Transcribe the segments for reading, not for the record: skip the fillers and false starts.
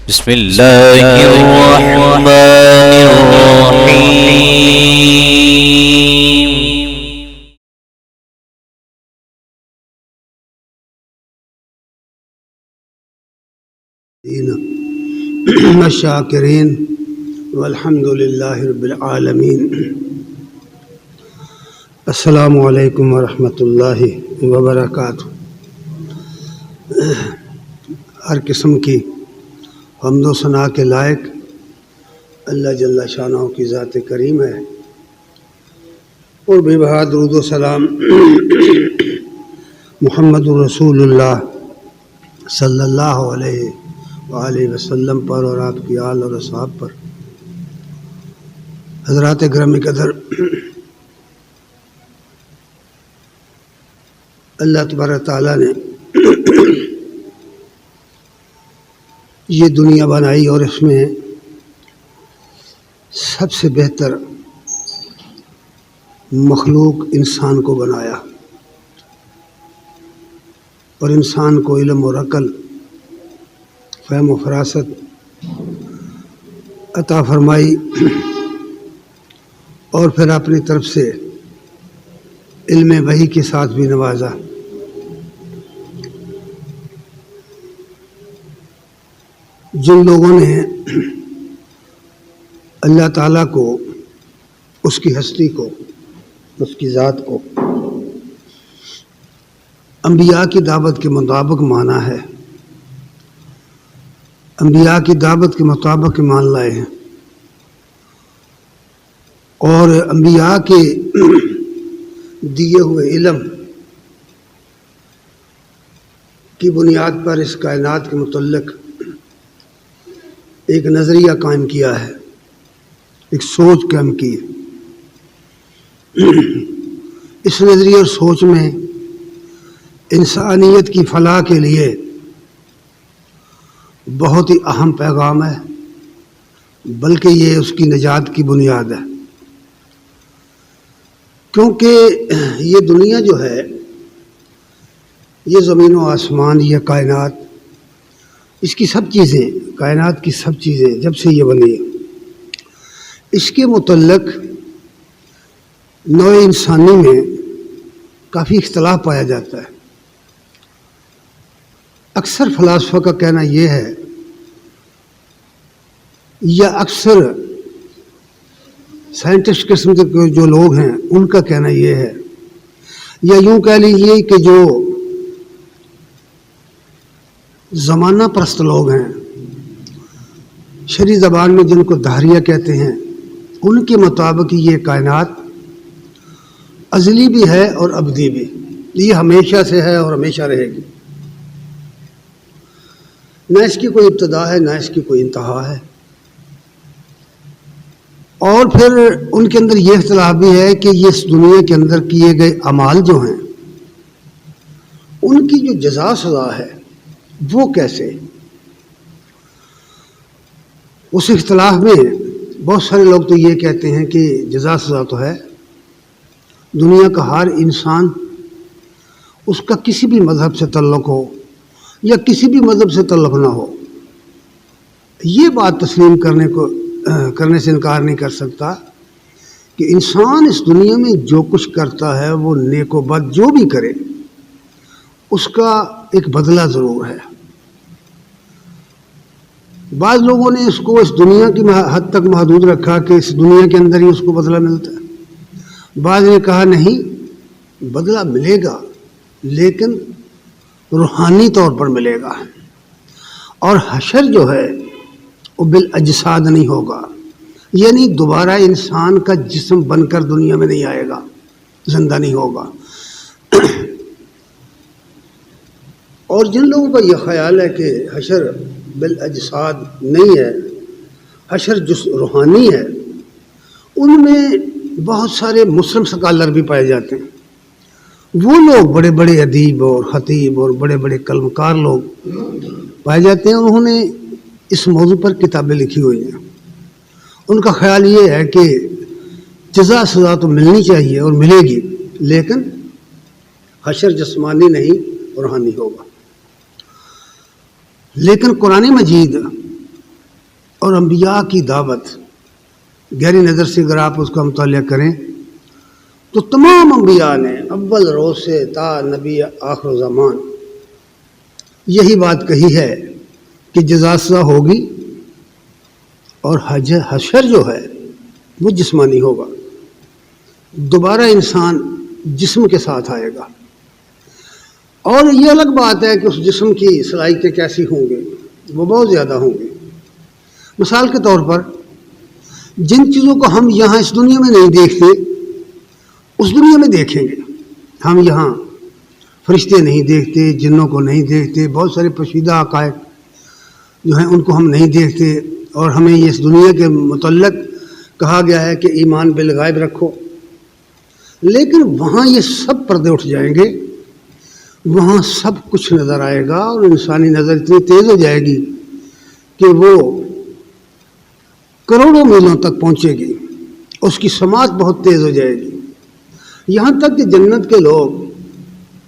بسم اللہ الرحمن الرحیم الشاکرین والحمد للہ رب العالمین. السلام علیکم ورحمۃ اللہ وبرکاتہ. ہر قسم کی حمد و ثنا کے لائق اللہ جل شانہ کی ذات کریم ہے، اور بے بہا درود و سلام محمد رسول اللہ صلی اللہ علیہ وآلہ وسلم پر اور آپ کی آل اور اصحاب پر. حضرات گرامی قدر، اللہ تبارک تعالیٰ نے یہ دنیا بنائی اور اس میں سب سے بہتر مخلوق انسان کو بنایا، اور انسان کو علم اور عقل، فہم و فراست عطا فرمائی، اور پھر اپنی طرف سے علم وحی کے ساتھ بھی نوازا. جن لوگوں نے اللہ تعالیٰ کو، اس کی ہستی کو، اس کی ذات کو انبیاء کی دعوت کے مطابق مانا ہے، انبیاء کی دعوت کے مطابق مان لائے ہیں، اور انبیاء کے دیے ہوئے علم کی بنیاد پر اس کائنات کے متعلق ایک نظریہ قائم کیا ہے، ایک سوچ قائم کی. اس نظریہ اور سوچ میں انسانیت کی فلاح کے لیے بہت ہی اہم پیغام ہے، بلکہ یہ اس کی نجات کی بنیاد ہے. کیونکہ یہ دنیا جو ہے، یہ زمین و آسمان، یہ کائنات، اس کی سب چیزیں، کائنات کی سب چیزیں جب سے یہ بنی، اس کے متعلق نوع انسانی میں کافی اختلاف پایا جاتا ہے. اکثر فلاسفہ کا کہنا یہ ہے، یا اکثر سائنٹسٹ قسم کے جو لوگ ہیں ان کا کہنا یہ ہے، یا یوں کہہ لیجیے کہ جو زمانہ پرست لوگ ہیں، شرعی زبان میں جن کو دہریہ کہتے ہیں، ان کے مطابق یہ کائنات ازلی بھی ہے اور ابدی بھی، یہ ہمیشہ سے ہے اور ہمیشہ رہے گی. نہ اس کی کوئی ابتدا ہے، نہ اس کی کوئی انتہا ہے. اور پھر ان کے اندر یہ اختلاف بھی ہے کہ یہ اس دنیا کے اندر کیے گئے اعمال جو ہیں، ان کی جو جزا سزا ہے وہ کیسے. اس اختلاف میں بہت سارے لوگ تو یہ کہتے ہیں کہ جزا سزا تو ہے، دنیا کا ہر انسان، اس کا کسی بھی مذہب سے تعلق ہو یا کسی بھی مذہب سے تعلق نہ ہو، یہ بات تسلیم کرنے سے انکار نہیں کر سکتا کہ انسان اس دنیا میں جو کچھ کرتا ہے، وہ نیک و بد جو بھی کرے، اس کا ایک بدلہ ضرور ہے. بعض لوگوں نے اس کو اس دنیا کی حد تک محدود رکھا کہ اس دنیا کے اندر ہی اس کو بدلہ ملتا ہے. بعض نے کہا نہیں، بدلہ ملے گا لیکن روحانی طور پر ملے گا، اور حشر جو ہے وہ بالاجساد نہیں ہوگا، یعنی دوبارہ انسان کا جسم بن کر دنیا میں نہیں آئے گا، زندہ نہیں ہوگا. اور جن لوگوں کا یہ خیال ہے کہ حشر بالاجساد نہیں ہے، حشر روحانی ہے، ان میں بہت سارے مسلم سکالر بھی پائے جاتے ہیں. وہ لوگ بڑے بڑے ادیب اور خطیب اور بڑے بڑے قلمکار لوگ پائے جاتے ہیں، انہوں نے اس موضوع پر کتابیں لکھی ہوئی ہیں. ان کا خیال یہ ہے کہ جزا سزا تو ملنی چاہیے اور ملے گی، لیکن حشر جسمانی نہیں روحانی ہوگا. لیکن قرآن مجید اور انبیاء کی دعوت گہری نظر سے اگر آپ اس کا مطالعہ کریں تو تمام انبیاء نے اول روز سے تا نبی آخر زمان یہی بات کہی ہے کہ جزا سزا ہوگی اور حشر جو ہے وہ جسمانی ہوگا، دوبارہ انسان جسم کے ساتھ آئے گا، اور یہ الگ بات ہے کہ اس جسم کی صلاحیتیں کیسی ہوں گی، وہ بہت زیادہ ہوں گی۔ مثال کے طور پر جن چیزوں کو ہم یہاں اس دنیا میں نہیں دیکھتے اس دنیا میں دیکھیں گے۔ ہم یہاں فرشتے نہیں دیکھتے، جنوں کو نہیں دیکھتے، بہت سارے پوشیدہ حقائق جو ہیں ان کو ہم نہیں دیکھتے، اور ہمیں یہ اس دنیا کے متعلق کہا گیا ہے کہ ایمان بالغیب رکھو، لیکن وہاں یہ سب پردے اٹھ جائیں گے، وہاں سب کچھ نظر آئے گا، اور انسانی نظر اتنی تیز ہو جائے گی کہ وہ کروڑوں میلوں تک پہنچے گی، اس کی سماعت بہت تیز ہو جائے گی، یہاں تک کہ جنت کے لوگ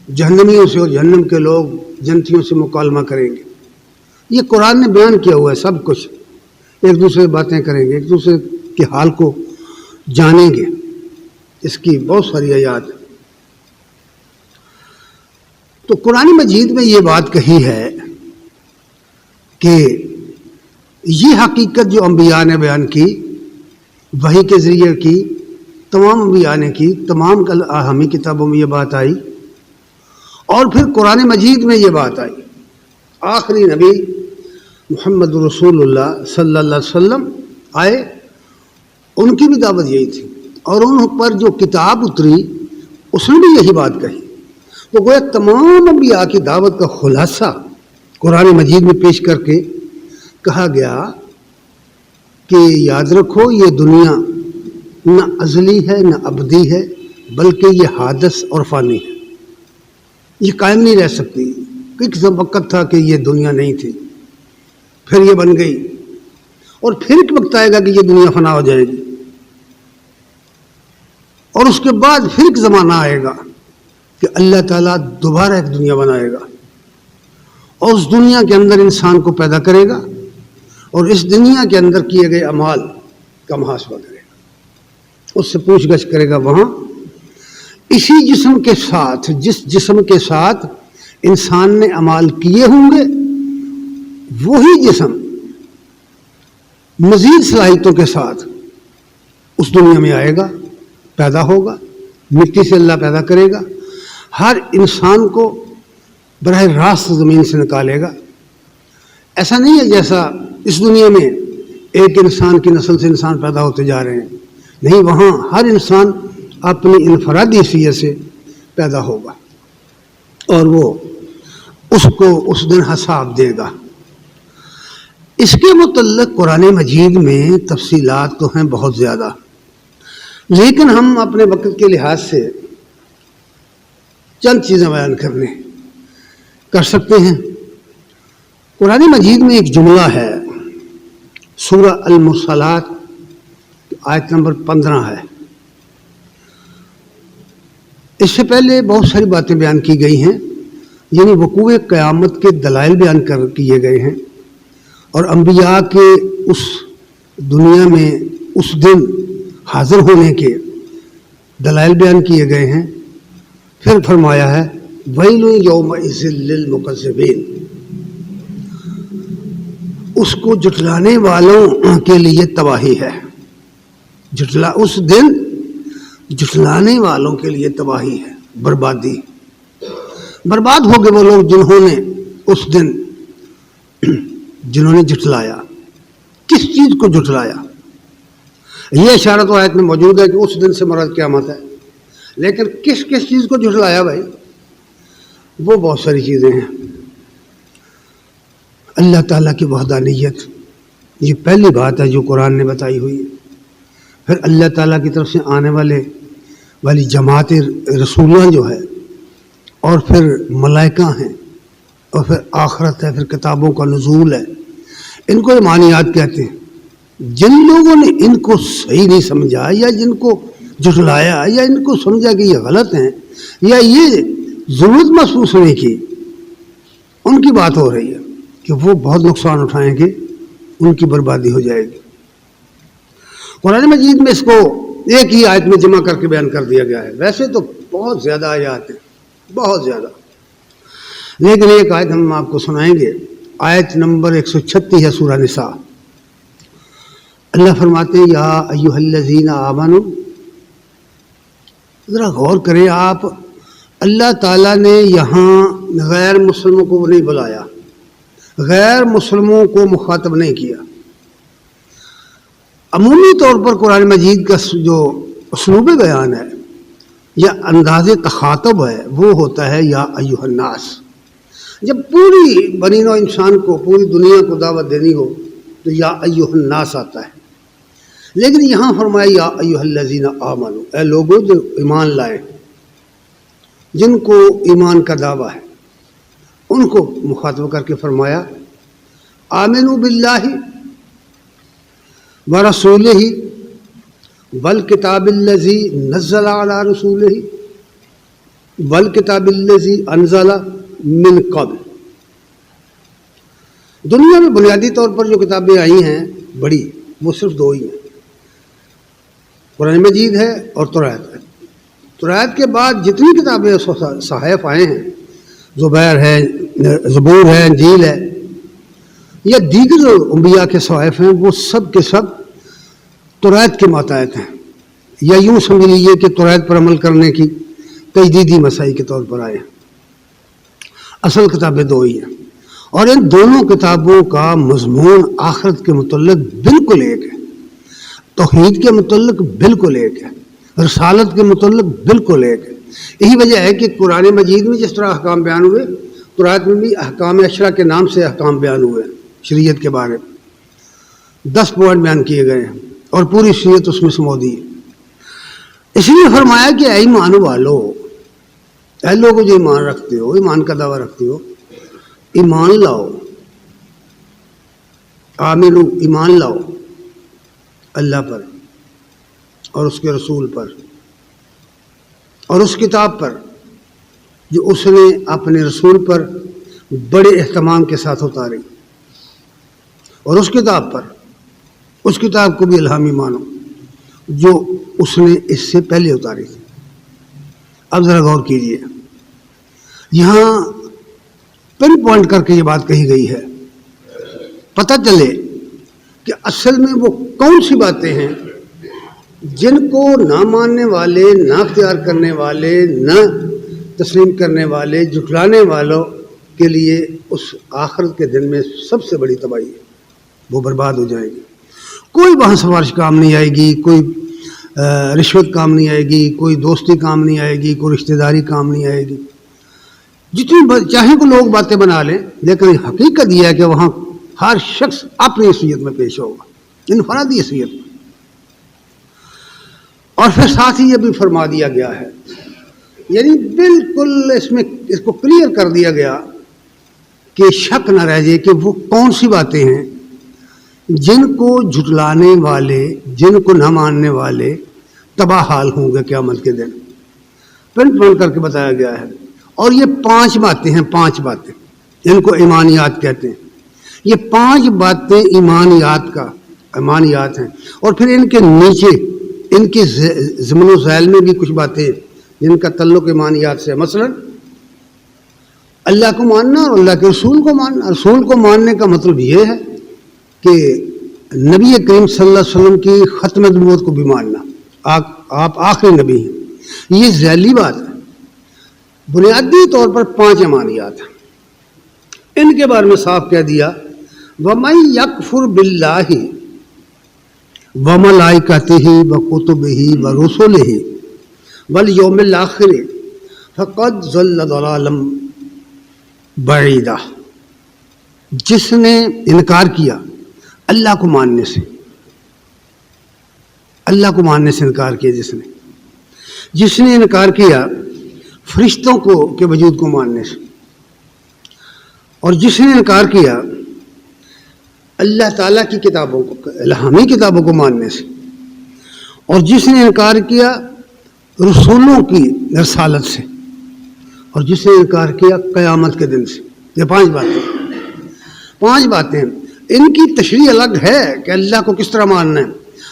جہنمیوں سے اور جہنم کے لوگ جنتیوں سے مکالمہ کریں گے۔ یہ قرآن نے بیان کیا ہوا ہے، سب کچھ ایک دوسرے سے باتیں کریں گے، ایک دوسرے کے حال کو جانیں گے، اس کی بہت ساری آیات ہیں۔ تو قرآن مجید میں یہ بات کہی ہے کہ یہ حقیقت جو انبیاء نے بیان کی، وحی کے ذریعے کی، تمام انبیاء نے کی، تمام ہمیں کتابوں میں یہ بات آئی، اور پھر قرآن مجید میں یہ بات آئی۔ آخری نبی محمد رسول اللہ صلی اللہ علیہ وسلم آئے، ان کی بھی دعوت یہی تھی، اور ان پر جو کتاب اتری اس نے بھی یہی بات کہی۔ تو گویا تمام انبیاء کی دعوت کا خلاصہ قرآن مجید میں پیش کر کے کہا گیا کہ یاد رکھو یہ دنیا نہ ازلی ہے نہ ابدی ہے، بلکہ یہ حادث اور فانی ہے، یہ قائم نہیں رہ سکتی۔ ایک وقت تھا کہ یہ دنیا نہیں تھی، پھر یہ بن گئی، اور پھر ایک وقت آئے گا کہ یہ دنیا فنا ہو جائے گی، اور اس کے بعد پھر ایک زمانہ آئے گا کہ اللہ تعالیٰ دوبارہ ایک دنیا بنائے گا، اور اس دنیا کے اندر انسان کو پیدا کرے گا، اور اس دنیا کے اندر کیے گئے اعمال کا محاسبہ کرے گا، اس سے پوچھ گچھ کرے گا وہاں، اسی جسم کے ساتھ، جس جسم کے ساتھ انسان نے اعمال کیے ہوں گے، وہی جسم مزید صلاحیتوں کے ساتھ اس دنیا میں آئے گا، پیدا ہوگا، مٹی سے اللہ پیدا کرے گا، ہر انسان کو براہ راست زمین سے نکالے گا۔ ایسا نہیں ہے جیسا اس دنیا میں ایک انسان کی نسل سے انسان پیدا ہوتے جا رہے ہیں، نہیں، وہاں ہر انسان اپنی انفرادی حیثیت سے پیدا ہوگا، اور وہ اس کو اس دن حساب دے گا۔ اس کے متعلق قرآن مجید میں تفصیلات تو ہیں بہت زیادہ، لیکن ہم اپنے وقت کے لحاظ سے چند چیزیں بیان کر سکتے ہیں۔ قرآن مجید میں ایک جملہ ہے، سورہ المرسلات آیت نمبر 15 ہے۔ اس سے پہلے بہت ساری باتیں بیان کی گئی ہیں، یعنی وقوع قیامت کے دلائل بیان کیے گئے ہیں، اور انبیاء کے اس دنیا میں اس دن حاضر ہونے کے دلائل بیان کیے گئے ہیں۔ پھر فرمایا ہے وَيْلٌ يَوْمَئِذٍ لِّلْمُكَذِّبِينَ، اس کو جھٹلانے والوں کے لیے تباہی ہے، اس دن جھٹلانے والوں کے لیے تباہی ہے، بربادی، برباد ہو گئے وہ لوگ جنہوں نے اس دن جھٹلایا۔ کس چیز کو جھٹلایا؟ یہ اشارہ تو آیت میں موجود ہے کہ اس دن سے مراد قیامت ہے، لیکن کس چیز کو جھٹلایا بھائی؟ وہ بہت ساری چیزیں ہیں۔ اللہ تعالیٰ کی وحدانیت، یہ پہلی بات ہے جو قرآن نے بتائی ہوئی ہے۔ پھر اللہ تعالیٰ کی طرف سے آنے والی جماعت رسولان جو ہے، اور پھر ملائکہ ہیں، اور پھر آخرت ہے، پھر کتابوں کا نزول ہے۔ ان کو ایمانیات کہتے ہیں۔ جن لوگوں نے ان کو صحیح نہیں سمجھا، یا جن کو جھٹلایا، یا ان کو سمجھا کہ یہ غلط ہیں، یا یہ ضرورت محسوس نہیں کی، ان کی بات ہو رہی ہے کہ وہ بہت نقصان اٹھائیں گے ان کی بربادی ہو جائے گی۔ قرآن مجید میں اس کو ایک ہی آیت میں جمع کر کے بیان کر دیا گیا ہے۔ ویسے تو بہت زیادہ آیات ہیں، بہت زیادہ، لیکن ایک آیت ہم آپ کو سنائیں گے۔ آیت نمبر 136 ہے سورہ نساء۔ اللہ فرماتے ہیں یا ایھا الذین آمنوا، ذرا غور کریں آپ، اللہ تعالیٰ نے یہاں غیر مسلموں کو نہیں بلایا، غیر مسلموں کو مخاطب نہیں کیا۔ عمومی طور پر قرآن مجید کا جو اسلوب بیان ہے یا انداز تخاطب ہے وہ ہوتا ہے یا ایھا الناس۔ جب پوری بنی نوع انسان کو، پوری دنیا کو دعوت دینی ہو تو یا ایھا الناس آتا ہے، لیکن یہاں فرمایا یا ایھا الذین آمنوا، اے لوگوں جو ایمان لائے، جن کو ایمان کا دعویٰ ہے، ان کو مخاطب کر کے فرمایا آمنوا باللہ ورسولہ والکتاب الذی نزل علی رسولہ والکتاب الذی انزل من قبل۔ دنیا میں بنیادی طور پر جو کتابیں آئی ہیں بڑی، وہ صرف دو ہی ہیں، قرآن مجید ہے اور توریت ہے۔ توریت کے بعد جتنی کتابیں صحائف آئے ہیں، زبیر ہے، زبور ہے، انجیل ہے، یا دیگر جو انبیاء کے صحائف ہیں، وہ سب کے سب توریت کے ماتحت ہیں، یا یوں سمجھ لیجیے کہ توریت پر عمل کرنے کی تجدیدی مسائی کے طور پر آئے ہیں۔ اصل کتابیں دو ہی ہیں، اور ان دونوں کتابوں کا مضمون آخرت کے متعلق بالکل ایک ہے، توحید کے متعلق بالکل ایک ہے، رسالت کے متعلق بالکل ایک ہے۔ یہی وجہ ہے کہ قرآن مجید میں جس طرح احکام بیان ہوئے، توریت میں بھی احکام عشرہ کے نام سے احکام بیان ہوئے، شریعت کے بارے میں 10 پوائنٹ بیان کیے گئے ہیں، اور پوری شریعت اس میں سمودی ہے۔ اس لیے فرمایا کہ اے ایمان والو، اے لوگوں جو ایمان رکھتے ہو، ایمان کا دعویٰ رکھتے ہو، ایمان لاؤ، آمنو، ایمان لاؤ اللہ پر اور اس کے رسول پر اور اس کتاب پر جو اس نے اپنے رسول پر بڑے اہتمام کے ساتھ اتاری، اور اس کتاب پر، اس کتاب کو بھی الہامی مانو جو اس نے اس سے پہلے اتاری تھی۔ اب ذرا غور کیجیے، یہاں پن پوائنٹ کر کے یہ بات کہی گئی ہے، پتہ چلے کہ اصل میں وہ کون سی باتیں ہیں جن کو نہ ماننے والے، نہ اختیار کرنے والے، نہ تسلیم کرنے والے، جھٹلانے والوں کے لیے اس آخرت کے دن میں سب سے بڑی تباہی ہے، وہ برباد ہو جائے گی۔ کوئی وہاں سفارش کام نہیں آئے گی، کوئی رشوت کام نہیں آئے گی، کوئی دوستی کام نہیں آئے گی، کوئی رشتہ داری کام نہیں آئے گی۔ جتنی چاہیں کو لوگ باتیں بنا لیں، لیکن حقیقت یہ ہے کہ وہاں ہر شخص اپنی حیثیت میں پیش ہوگا، انفرادی حیثیت میں۔ اور پھر ساتھ ہی یہ بھی فرما دیا گیا ہے، یعنی بالکل اس میں اس کو کلیئر کر دیا گیا کہ شک نہ رہ جائے کہ وہ کون سی باتیں ہیں جن کو جھٹلانے والے، جن کو نہ ماننے والے تباہ حال ہوں گے قیامت کے دن، پرنٹ پرنٹ کر کے بتایا گیا ہے۔ اور یہ 5 باتیں ہیں، 5 باتیں، ان کو ایمانیات کہتے ہیں۔ یہ 5 باتیں ایمانیات ہیں، اور پھر ان کے نیچے، ان کے ضمن و ذیل میں بھی کچھ باتیں جن کا تعلق ایمانیات سے ہے۔ مثلا اللہ کو ماننا اور اللہ کے رسول کو ماننا۔ رسول کو ماننے کا مطلب یہ ہے کہ نبی کریم صلی اللہ علیہ وسلم کی ختم نبوت کو بھی ماننا، آپ آخری نبی ہیں، یہ ذیلی بات ہے۔ بنیادی طور پر 5 ایمانیات ہیں، ان کے بارے میں صاف کہہ دیا وَمَن يَكْفُرْ بِاللَّهِ وَمَلَائِكَتِهِ وَكُتُبِهِ وَرُسُلِهِ وَالْيَوْمِ الْآخِرِ فَقَدْ ضَلَّ ضَلَالًا بَعِيدًا، جس نے انکار کیا اللہ کو ماننے سے، اللہ کو ماننے سے انکار کیا، جس نے انکار کیا فرشتوں کو کے وجود کو ماننے سے، اور جس نے انکار کیا اللہ تعالیٰ کی کتابوں کو، الہامی کتابوں کو ماننے سے، اور جس نے انکار کیا رسولوں کی رسالت سے، اور جس نے انکار کیا قیامت کے دن سے۔ یہ 5 باتیں، 5 باتیں ان کی تشریح الگ ہے کہ اللہ کو کس طرح ماننا ہے۔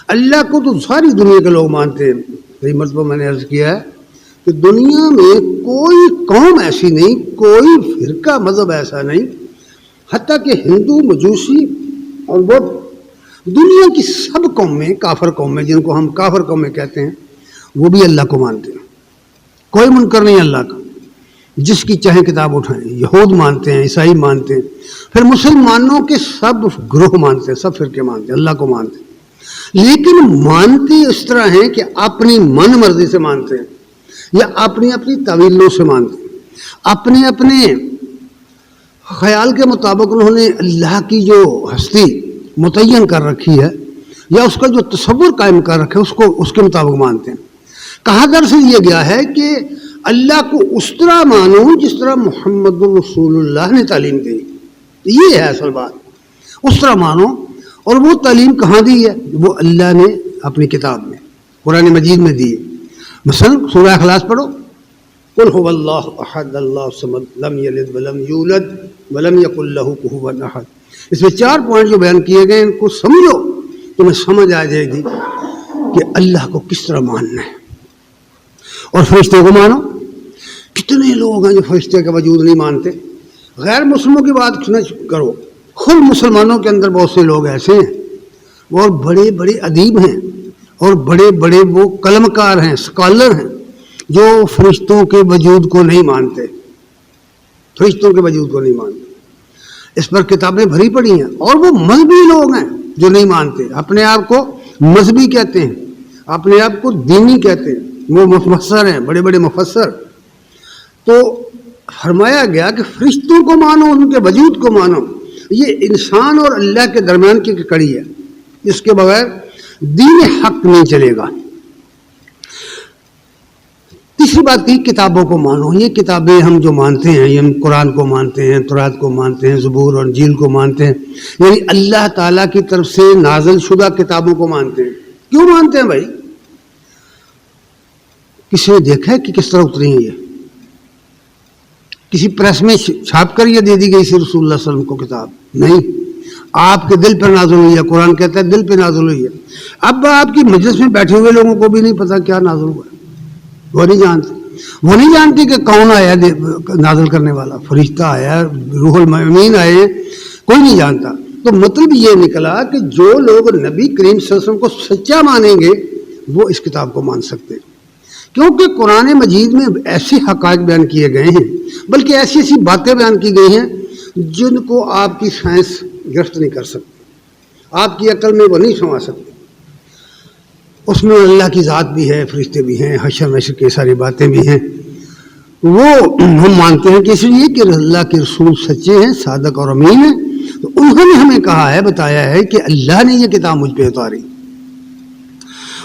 اللہ کو تو ساری دنیا کے لوگ مانتے ہیں۔ کئی مرتبہ میں نے عرض کیا ہے کہ دنیا میں کوئی قوم ایسی نہیں، کوئی فرقہ مذہب ایسا نہیں، حتیٰ کہ ہندو، مجوسی اور بدھ، دنیا کی سب قومیں، کافر قومیں جن کو ہم کافر قومیں کہتے ہیں، وہ بھی اللہ کو مانتے ہیں۔ کوئی منکر نہیں اللہ کا، جس کی چاہے کتاب اٹھائیں۔ یہود مانتے ہیں، عیسائی مانتے ہیں، پھر مسلمانوں کے سب گروہ مانتے ہیں، سب فرقے مانتے ہیں، اللہ کو مانتے ہیں، لیکن مانتے اس طرح ہیں کہ اپنی من مرضی سے مانتے ہیں یا اپنی اپنی تعویلوں سے مانتے ہیں، اپنے اپنے خیال کے مطابق انہوں نے اللہ کی جو ہستی متعین کر رکھی ہے یا اس کا جو تصور قائم کر رکھا ہے اس کو اس کے مطابق مانتے ہیں۔ کہا دراصل یہ گیا ہے کہ اللہ کو اس طرح مانو جس طرح محمد رسول اللہ نے تعلیم دی، یہ ہے اصل بات، اس طرح مانو۔ اور وہ تعلیم کہاں دی ہے؟ وہ اللہ نے اپنی کتاب میں، قرآن مجید میں دی ہے۔ مثلا سورہ اخلاص پڑھو، قل هو اللہ احد اللہ الصمد لم یلد ولم یولد ولم یکن لہ کفوا احد۔ اس میں 4 پوائنٹ جو بیان کیے گئے ان کو سمجھو، تمہیں سمجھ آ جائے گی کہ اللہ کو کس طرح ماننا ہے۔ اور فرشتوں کو مانو۔ کتنے لوگ ہیں جو فرشتے کا وجود نہیں مانتے؟ غیر مسلموں کی بات نہ کرو، خود مسلمانوں کے اندر بہت سے لوگ ایسے ہیں، اور بڑے بڑے ادیب ہیں اور بڑے بڑے وہ قلم کار ہیں، اسکالر ہیں، جو فرشتوں کے وجود کو نہیں مانتے، فرشتوں کے وجود کو نہیں مانتے، اس پر کتابیں بھری پڑی ہیں۔ اور وہ مذہبی لوگ ہیں جو نہیں مانتے، اپنے آپ کو مذہبی کہتے ہیں، اپنے آپ کو دینی کہتے ہیں، وہ مفسر ہیں، بڑے بڑے مفسر۔ تو فرمایا گیا کہ فرشتوں کو مانو، ان کے وجود کو مانو، یہ انسان اور اللہ کے درمیان کی کڑی ہے، اس کے بغیر دین حق نہیں چلے گا۔ تیسری بات کی کتابوں کو مانو۔ یہ کتابیں ہم جو مانتے ہیں، یہ ہم قرآن کو مانتے ہیں، تورات کو مانتے ہیں، زبور اور انجیل کو مانتے ہیں، یعنی اللہ تعالیٰ کی طرف سے نازل شدہ کتابوں کو مانتے ہیں۔ کیوں مانتے ہیں بھائی؟ کسی نے دیکھا ہے کہ کس طرح اتری ہیں؟ یہ کسی پریس میں چھاپ کر یہ دے دی گئی سی رسول اللہ صلی اللہ علیہ وسلم کو کتاب؟ نہیں، آپ کے دل پر نازل ہوئی ہے۔ قرآن کہتا ہے دل پہ نازل ہوئی ہے۔ اب آپ کی مجلس میں بیٹھے ہوئے لوگوں کو بھی نہیں پتا کیا نازل ہوا ہے، وہ نہیں جانتے، وہ نہیں جانتے کہ کون آیا نازل کرنے والا، فرشتہ آیا، روح المین آئے، کوئی نہیں جانتا۔ تو مطلب یہ نکلا کہ جو لوگ نبی کریم صلی اللہ علیہ وسلم کو سچا مانیں گے وہ اس کتاب کو مان سکتے ہیں، کیونکہ قرآن مجید میں ایسے حقائق بیان کیے گئے ہیں، بلکہ ایسی ایسی باتیں بیان کی گئی ہیں جن کو آپ کی سائنس گرفت نہیں کر سکتی، آپ کی عقل میں وہ نہیں سما سکتی۔ اس میں اللہ کی ذات بھی ہے، فرشتے بھی ہیں، حشر نشر کی ساری باتیں بھی ہیں۔ وہ ہم مانتے ہیں کہ اس لیے کہ اللہ کے رسول سچے ہیں، صادق اور امین ہیں، تو انہوں نے ہمیں کہا ہے، بتایا ہے کہ اللہ نے یہ کتاب مجھ پہ اتاری۔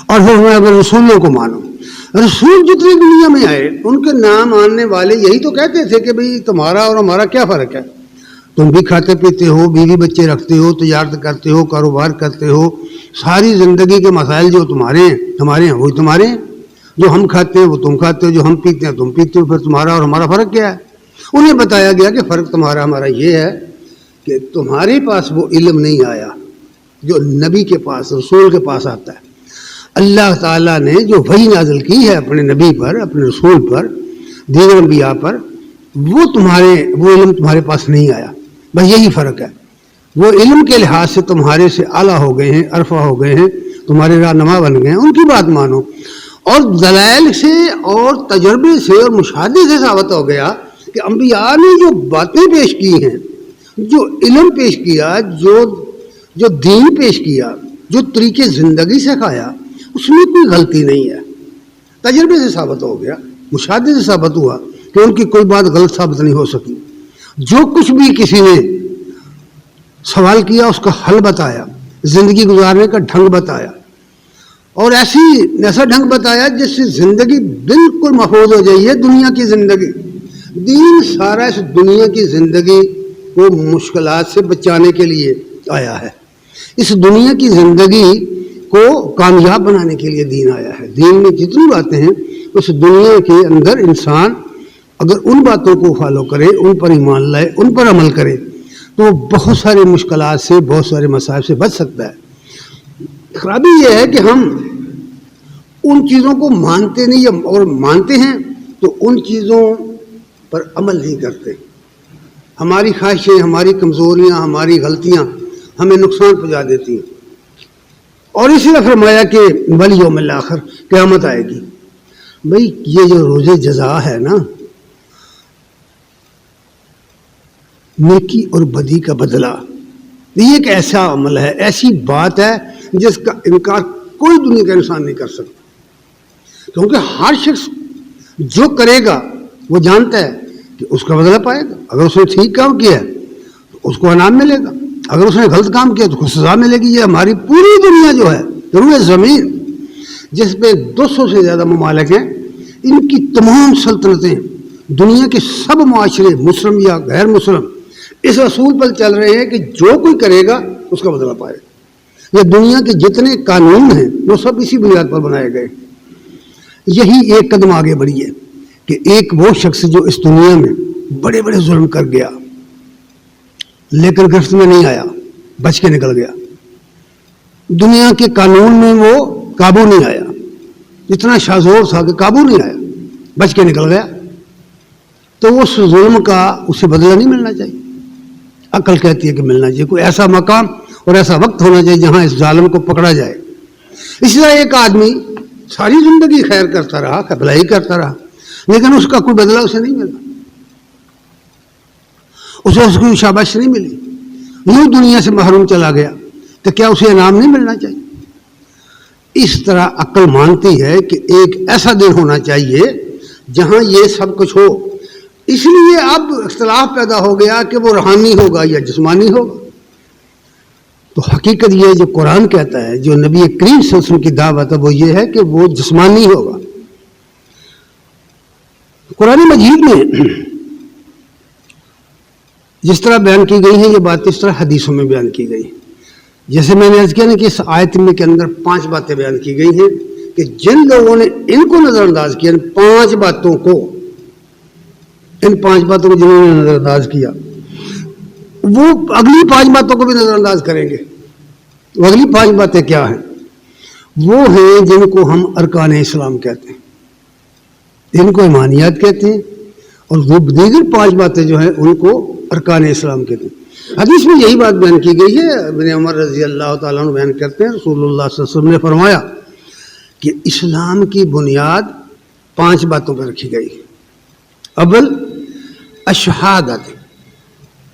اور پھر ہمیں اگر رسولوں کو مانو۔ رسول جتنے دنیا میں آئے ان کے نام ماننے والے یہی تو کہتے تھے کہ بھئی تمہارا اور ہمارا کیا فرق ہے؟ تم بھی کھاتے پیتے ہو، بیوی بچے رکھتے ہو، تجارت کرتے ہو، کاروبار کرتے ہو، ساری زندگی کے مسائل جو تمہارے ہیں ہمارے ہیں وہی تمہارے ہیں، جو ہم کھاتے ہیں وہ تم کھاتے ہو، جو ہم پیتے ہیں تم پیتے ہو، پھر تمہارا اور ہمارا فرق کیا ہے؟ انہیں بتایا گیا کہ فرق تمہارا ہمارا یہ ہے کہ تمہارے پاس وہ علم نہیں آیا جو نبی کے پاس، رسول کے پاس آتا ہے۔ اللہ تعالیٰ نے جو وحی نازل کی ہے اپنے نبی پر، اپنے رسول پر، دیگر انبیاء پر، وہ علم تمہارے پاس نہیں آیا، بس یہی فرق ہے۔ وہ علم کے لحاظ سے تمہارے سے اعلیٰ ہو گئے ہیں، عرفہ ہو گئے ہیں، تمہارے رہنما بن گئے ہیں، ان کی بات مانو۔ اور دلائل سے اور تجربے سے اور مشاہدے سے ثابت ہو گیا کہ انبیاء نے جو باتیں پیش کی ہیں، جو علم پیش کیا، جو دین پیش کیا، جو طریقے زندگی سکھایا، اس میں کوئی غلطی نہیں ہے۔ تجربے سے ثابت ہو گیا، مشاہدے سے ثابت ہوا کہ ان کی کوئی بات غلط ثابت نہیں ہو سکی۔ جو کچھ بھی کسی نے سوال کیا اس کا حل بتایا، زندگی گزارنے کا ڈھنگ بتایا، اور ایسا ڈھنگ بتایا جس سے زندگی بالکل محفوظ ہو جائے۔ دنیا کی زندگی، دین سارا اس دنیا کی زندگی کو مشکلات سے بچانے کے لیے آیا ہے، اس دنیا کی زندگی کو کامیاب بنانے کے لیے دین آیا ہے۔ دین میں جتنی باتیں ہیں اس دنیا کے اندر انسان اگر ان باتوں کو فالو کرے، ان پر ایمان لائے، ان پر عمل کرے، تو وہ بہت ساری مشکلات سے، بہت سارے مصائب سے بچ سکتا ہے۔ خرابی یہ ہے کہ ہم ان چیزوں کو مانتے نہیں، اور مانتے ہیں تو ان چیزوں پر عمل نہیں کرتے۔ ہماری خواہشیں، ہماری کمزوریاں، ہماری غلطیاں ہمیں نقصان پہنچا دیتی ہیں۔ اور اسی طرح فرمایا کہ والیوم الآخر، قیامت آئے گی۔ بھئی یہ جو روز جزا ہے نا، نیکی اور بدی کا بدلہ، یہ ایک ایسا عمل ہے، ایسی بات ہے جس کا انکار کوئی دنیا کا انسان نہیں کر سکتا، کیونکہ ہر شخص جو کرے گا وہ جانتا ہے کہ اس کا بدلہ پائے گا۔ اگر اس نے ٹھیک کام کیا ہے تو اس کو انعام ملے گا، اگر اس نے غلط کام کیا تو اس کو سزا ملے گی۔ یہ ہماری پوری دنیا جو ہے، روئے زمین جس پہ 200 سے زیادہ ممالک ہیں، ان کی تمام سلطنتیں، دنیا کے سب معاشرے، مسلم یا غیر مسلم، اس اصول پر چل رہے ہیں کہ جو کوئی کرے گا اس کا بدلہ پائے گا۔ یہ دنیا کے جتنے قانون ہیں وہ سب اسی بنیاد پر بنائے گئے۔ یہی ایک قدم آگے بڑھی ہے کہ ایک وہ شخص جو اس دنیا میں بڑے بڑے ظلم کر گیا لیکن گرفت میں نہیں آیا، بچ کے نکل گیا، دنیا کے قانون میں وہ قابو نہیں آیا، اتنا شاذور تھا کہ قابو نہیں آیا، بچ کے نکل گیا، تو اس ظلم کا اسے بدلہ نہیں ملنا چاہیے۔ عقل کہتی ہے کہ ملنا چاہیے، کوئی ایسا مقام اور ایسا وقت ہونا چاہیے جہاں اس ظالم کو پکڑا جائے۔ اسی طرح ایک آدمی ساری زندگی خیر کرتا رہا، بھلائی کرتا رہا، لیکن اس کا کوئی بدلہ اسے نہیں ملا، اسے اس کی شاباش نہیں ملی، یوں دنیا سے محروم چلا گیا، تو کیا اسے انعام نہیں ملنا چاہیے؟ اس طرح عقل مانتی ہے کہ ایک ایسا دن ہونا چاہیے جہاں یہ سب کچھ ہو۔ اس لیے اب اختلاف پیدا ہو گیا کہ وہ روحانی ہوگا یا جسمانی ہوگا۔ تو حقیقت یہ جو قرآن کہتا ہے، جو نبی کریم صلی اللہ علیہ وسلم کی دعوت ہے، وہ یہ ہے کہ وہ جسمانی ہوگا۔ قرآن مجید میں جس طرح بیان کی گئی ہیں یہ باتیں، اس طرح حدیثوں میں بیان کی گئی ہیں۔ جیسے میں نے عرض کیا نا کہ اس آیت میں کے اندر 5 باتیں بیان کی گئی ہیں کہ جن لوگوں نے ان کو نظر انداز کیا، ان 5 باتوں کو، جنہوں نے نظر انداز کیا، وہ اگلی 5 باتوں کو بھی نظر انداز کریں گے۔ وہ اگلی 5 باتیں کیا ہیں؟ وہ ہیں جن کو ہم ارکان اسلام کہتے ہیں، جن کو ایمانیات کہتے ہیں، اور وہ دیگر 5 باتیں جو ہیں ان کو ارکان اسلام کہتے ہیں۔ حدیث میں یہی بات بیان کی گئی ہے۔ ابن عمر رضی اللہ تعالیٰ عنہ بیان کرتے ہیں، رسول اللہ صلی اللہ علیہ وسلم نے فرمایا کہ اسلام کی بنیاد 5 باتوں پر رکھی گئی۔ اول الشہادت،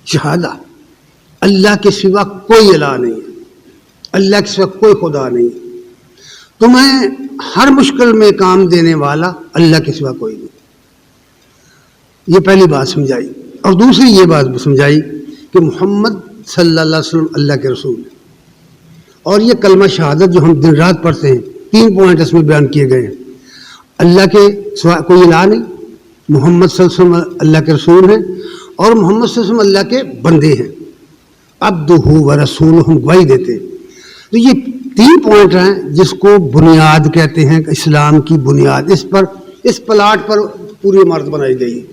شہادہ، اللہ کے سوا کوئی الہ نہیں ہے، اللہ کے سوا کوئی خدا نہیں ہے، تمہیں ہر مشکل میں کام دینے والا اللہ کے سوا کوئی نہیں۔ یہ پہلی بات سمجھائی۔ اور دوسری یہ بات سمجھائی کہ محمد صلی اللہ علیہ وسلم اللہ کے رسول ہیں، اور یہ کلمہ شہادت جو ہم دن رات پڑھتے ہیں، 3 پوائنٹ اس میں بیان کیے گئے ہیں۔ اللہ کے سوا کوئی الہ نہیں، محمد صلی اللہ علیہ وسلم اللہ کے رسول ہیں، اور محمد صلی اللہ علیہ وسلم اللہ کے بندے ہیں، عبدہ و رسولہ، ہم گواہی دیتے ہیں۔ تو یہ 3 پوائنٹ ہیں جس کو بنیاد کہتے ہیں، اسلام کی بنیاد۔ اس پلاٹ پر پوری عمارت بنائی گئی ہے،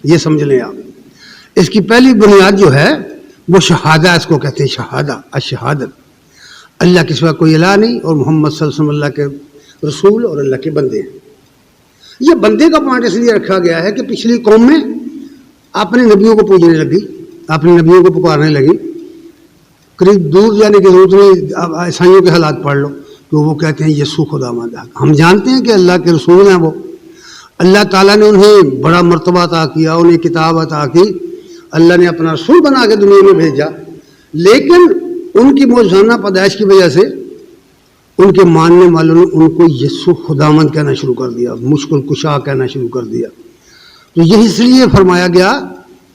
یہ سمجھ لیں آپ۔ اس کی پہلی بنیاد جو ہے وہ شہادہ، اس کو کہتے ہیں شہادہ، الشہادت، اللہ کے سوا کوئی الہ نہیں، اور محمد صلی اللہ علیہ وسلم اللہ کے رسول اور اللہ کے بندے ہیں۔ یہ بندے کا پوائنٹ اس لیے رکھا گیا ہے کہ پچھلی قوم میں اپنے نبیوں کو پوجنے لگی، اپنے نبیوں کو پکارنے لگی، قریب دور جانے کی ضرورت نہیں، اب عیسائیوں کے حالات پڑھ لو تو وہ کہتے ہیں یسوع خداوند ہے۔ ہم جانتے ہیں کہ اللہ کے رسول ہیں، وہ اللہ تعالیٰ نے انہیں بڑا مرتبہ عطا کیا، انہیں کتاب عطا کی، اللہ نے اپنا رسول بنا کے دنیا میں بھیجا، لیکن ان کی معجزانہ پیدائش کی وجہ سے ان کے ماننے والوں نے ان کو یسوع خداوند کہنا شروع کر دیا، مشکل کشا کہنا شروع کر دیا۔ تو یہ اس لیے فرمایا گیا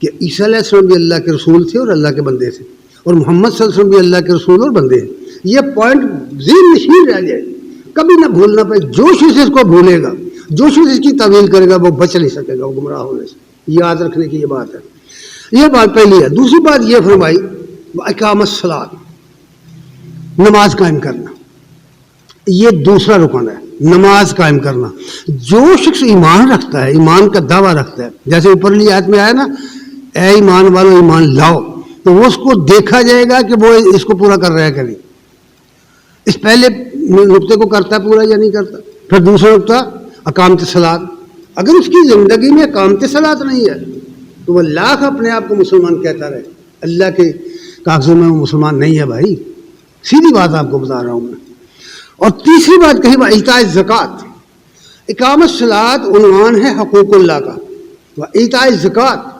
کہ عیسیٰ علیہ السلام بھی اللہ کے رسول تھے اور اللہ کے بندے تھے، اور محمد صلی اللہ علیہ وسلم بھی اللہ کے رسول اور بندے ہیں۔ یہ پوائنٹ ذہن نشین رہ جائے، کبھی نہ بھولنا پڑے۔ جو شخص اس کو بھولے گا، جو شخص اس کی تعویل کرے گا، وہ بچ نہیں سکے گا وہ گمراہ ہونے سے۔ یاد رکھنے کی یہ بات ہے، یہ بات پہلی ہے۔ دوسری بات یہ فرمائی اقامت الصلاۃ، نماز قائم کرنا، یہ دوسرا رکن ہے، نماز قائم کرنا۔ جو شخص ایمان رکھتا ہے، ایمان کا دعویٰ رکھتا ہے، جیسے اوپر لی آیت میں آیا نا، اے ایمان والو ایمان لاؤ، تو وہ اس کو دیکھا جائے گا کہ وہ اس کو پورا کر رہا ہے کہ نہیں. اس پہلے نقطے کو کرتا ہے پورا یا نہیں کرتا. پھر دوسرا نقطہ اقامت صلاۃ. اگر اس کی زندگی میں اقامت صلاۃ نہیں ہے تو وہ لاکھ اپنے آپ کو مسلمان کہتا رہے، اللہ کے کاغذوں میں وہ مسلمان نہیں ہے بھائی. سیدھی بات آپ کو بتا رہا ہوں میں. اور تیسری بات کہی وہ ایتاء زکوٰۃ. اقامت صلاۃ عنوان ہے حقوق اللہ کا. وہ ایتاء زکوٰۃ،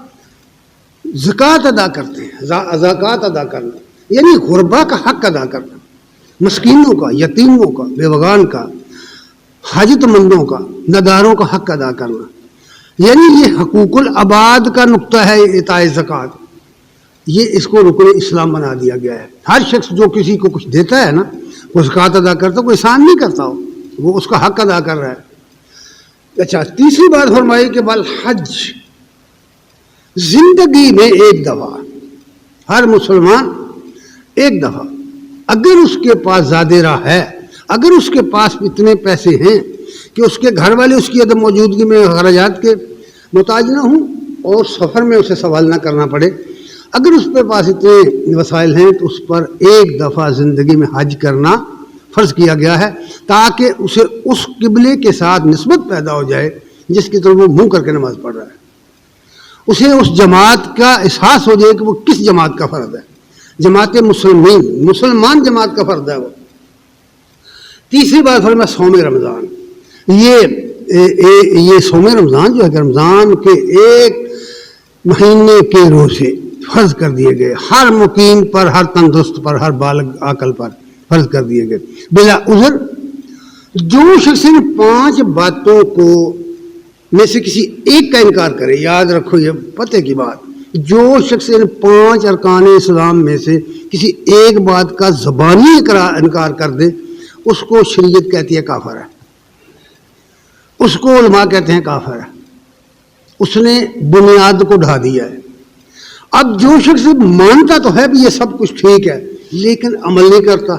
زکوٰۃ ادا کرتے ہیں، زکوٰۃ ادا کرنا یعنی غربا کا حق ادا کرنا، مسکینوں کا، یتیموں کا، بیوگان کا، حاجت مندوں کا، نداروں کا حق ادا کرنا. یعنی یہ حقوق العباد کا نقطہ ہے ایتاء زکوٰۃ. یہ اس کو رکن اسلام بنا دیا گیا ہے. ہر شخص جو کسی کو کچھ دیتا ہے نا، وہ زکوٰۃ ادا کرتا، کوئی احسان نہیں کرتا ہو، وہ اس کا حق ادا کر رہا ہے. اچھا، تیسری بات فرمائی کہ بالحج، زندگی میں ایک دفعہ ہر مسلمان ایک دفعہ اگر اس کے پاس زیادہ راہ ہے، اگر اس کے پاس اتنے پیسے ہیں کہ اس کے گھر والے اس کی عدم موجودگی میں اخراجات کے محتاج نہ ہوں اور سفر میں اسے سوال نہ کرنا پڑے، اگر اس کے پاس اتنے وسائل ہیں تو اس پر ایک دفعہ زندگی میں حج کرنا فرض کیا گیا ہے، تاکہ اسے اس قبلے کے ساتھ نسبت پیدا ہو جائے جس کی طرف وہ منہ کر کے نماز پڑھ رہا ہے. اسے اس جماعت کا احساس ہو جائے کہ وہ کس جماعت کا فرد ہے. جماعت مسلمان جماعت کا فرد ہے وہ. تیسری بات فرمایا صوم رمضان. یہ صوم رمضان جو ہے کہ رمضان کے ایک مہینے کے روزے فرض کر دیے گئے، ہر مقیم پر، ہر تندرست پر، ہر بالغ عاقل پر فرض کر دیے گئے بلا عذر. جو شخص ان 5 باتوں کو میں سے کسی ایک کا انکار کرے، یاد رکھو یہ پتہ کی بات، جو شخص ان 5 ارکان اسلام میں سے کسی ایک بات کا زبانی انکار کر دے، اس کو شریعت کہتی ہے کافر ہے، اس کو علماء کہتے ہیں کافر ہے. اس نے بنیاد کو ڈھا دیا ہے. اب جو شخص مانتا تو ہے بھی یہ سب کچھ ٹھیک ہے لیکن عمل نہیں کرتا،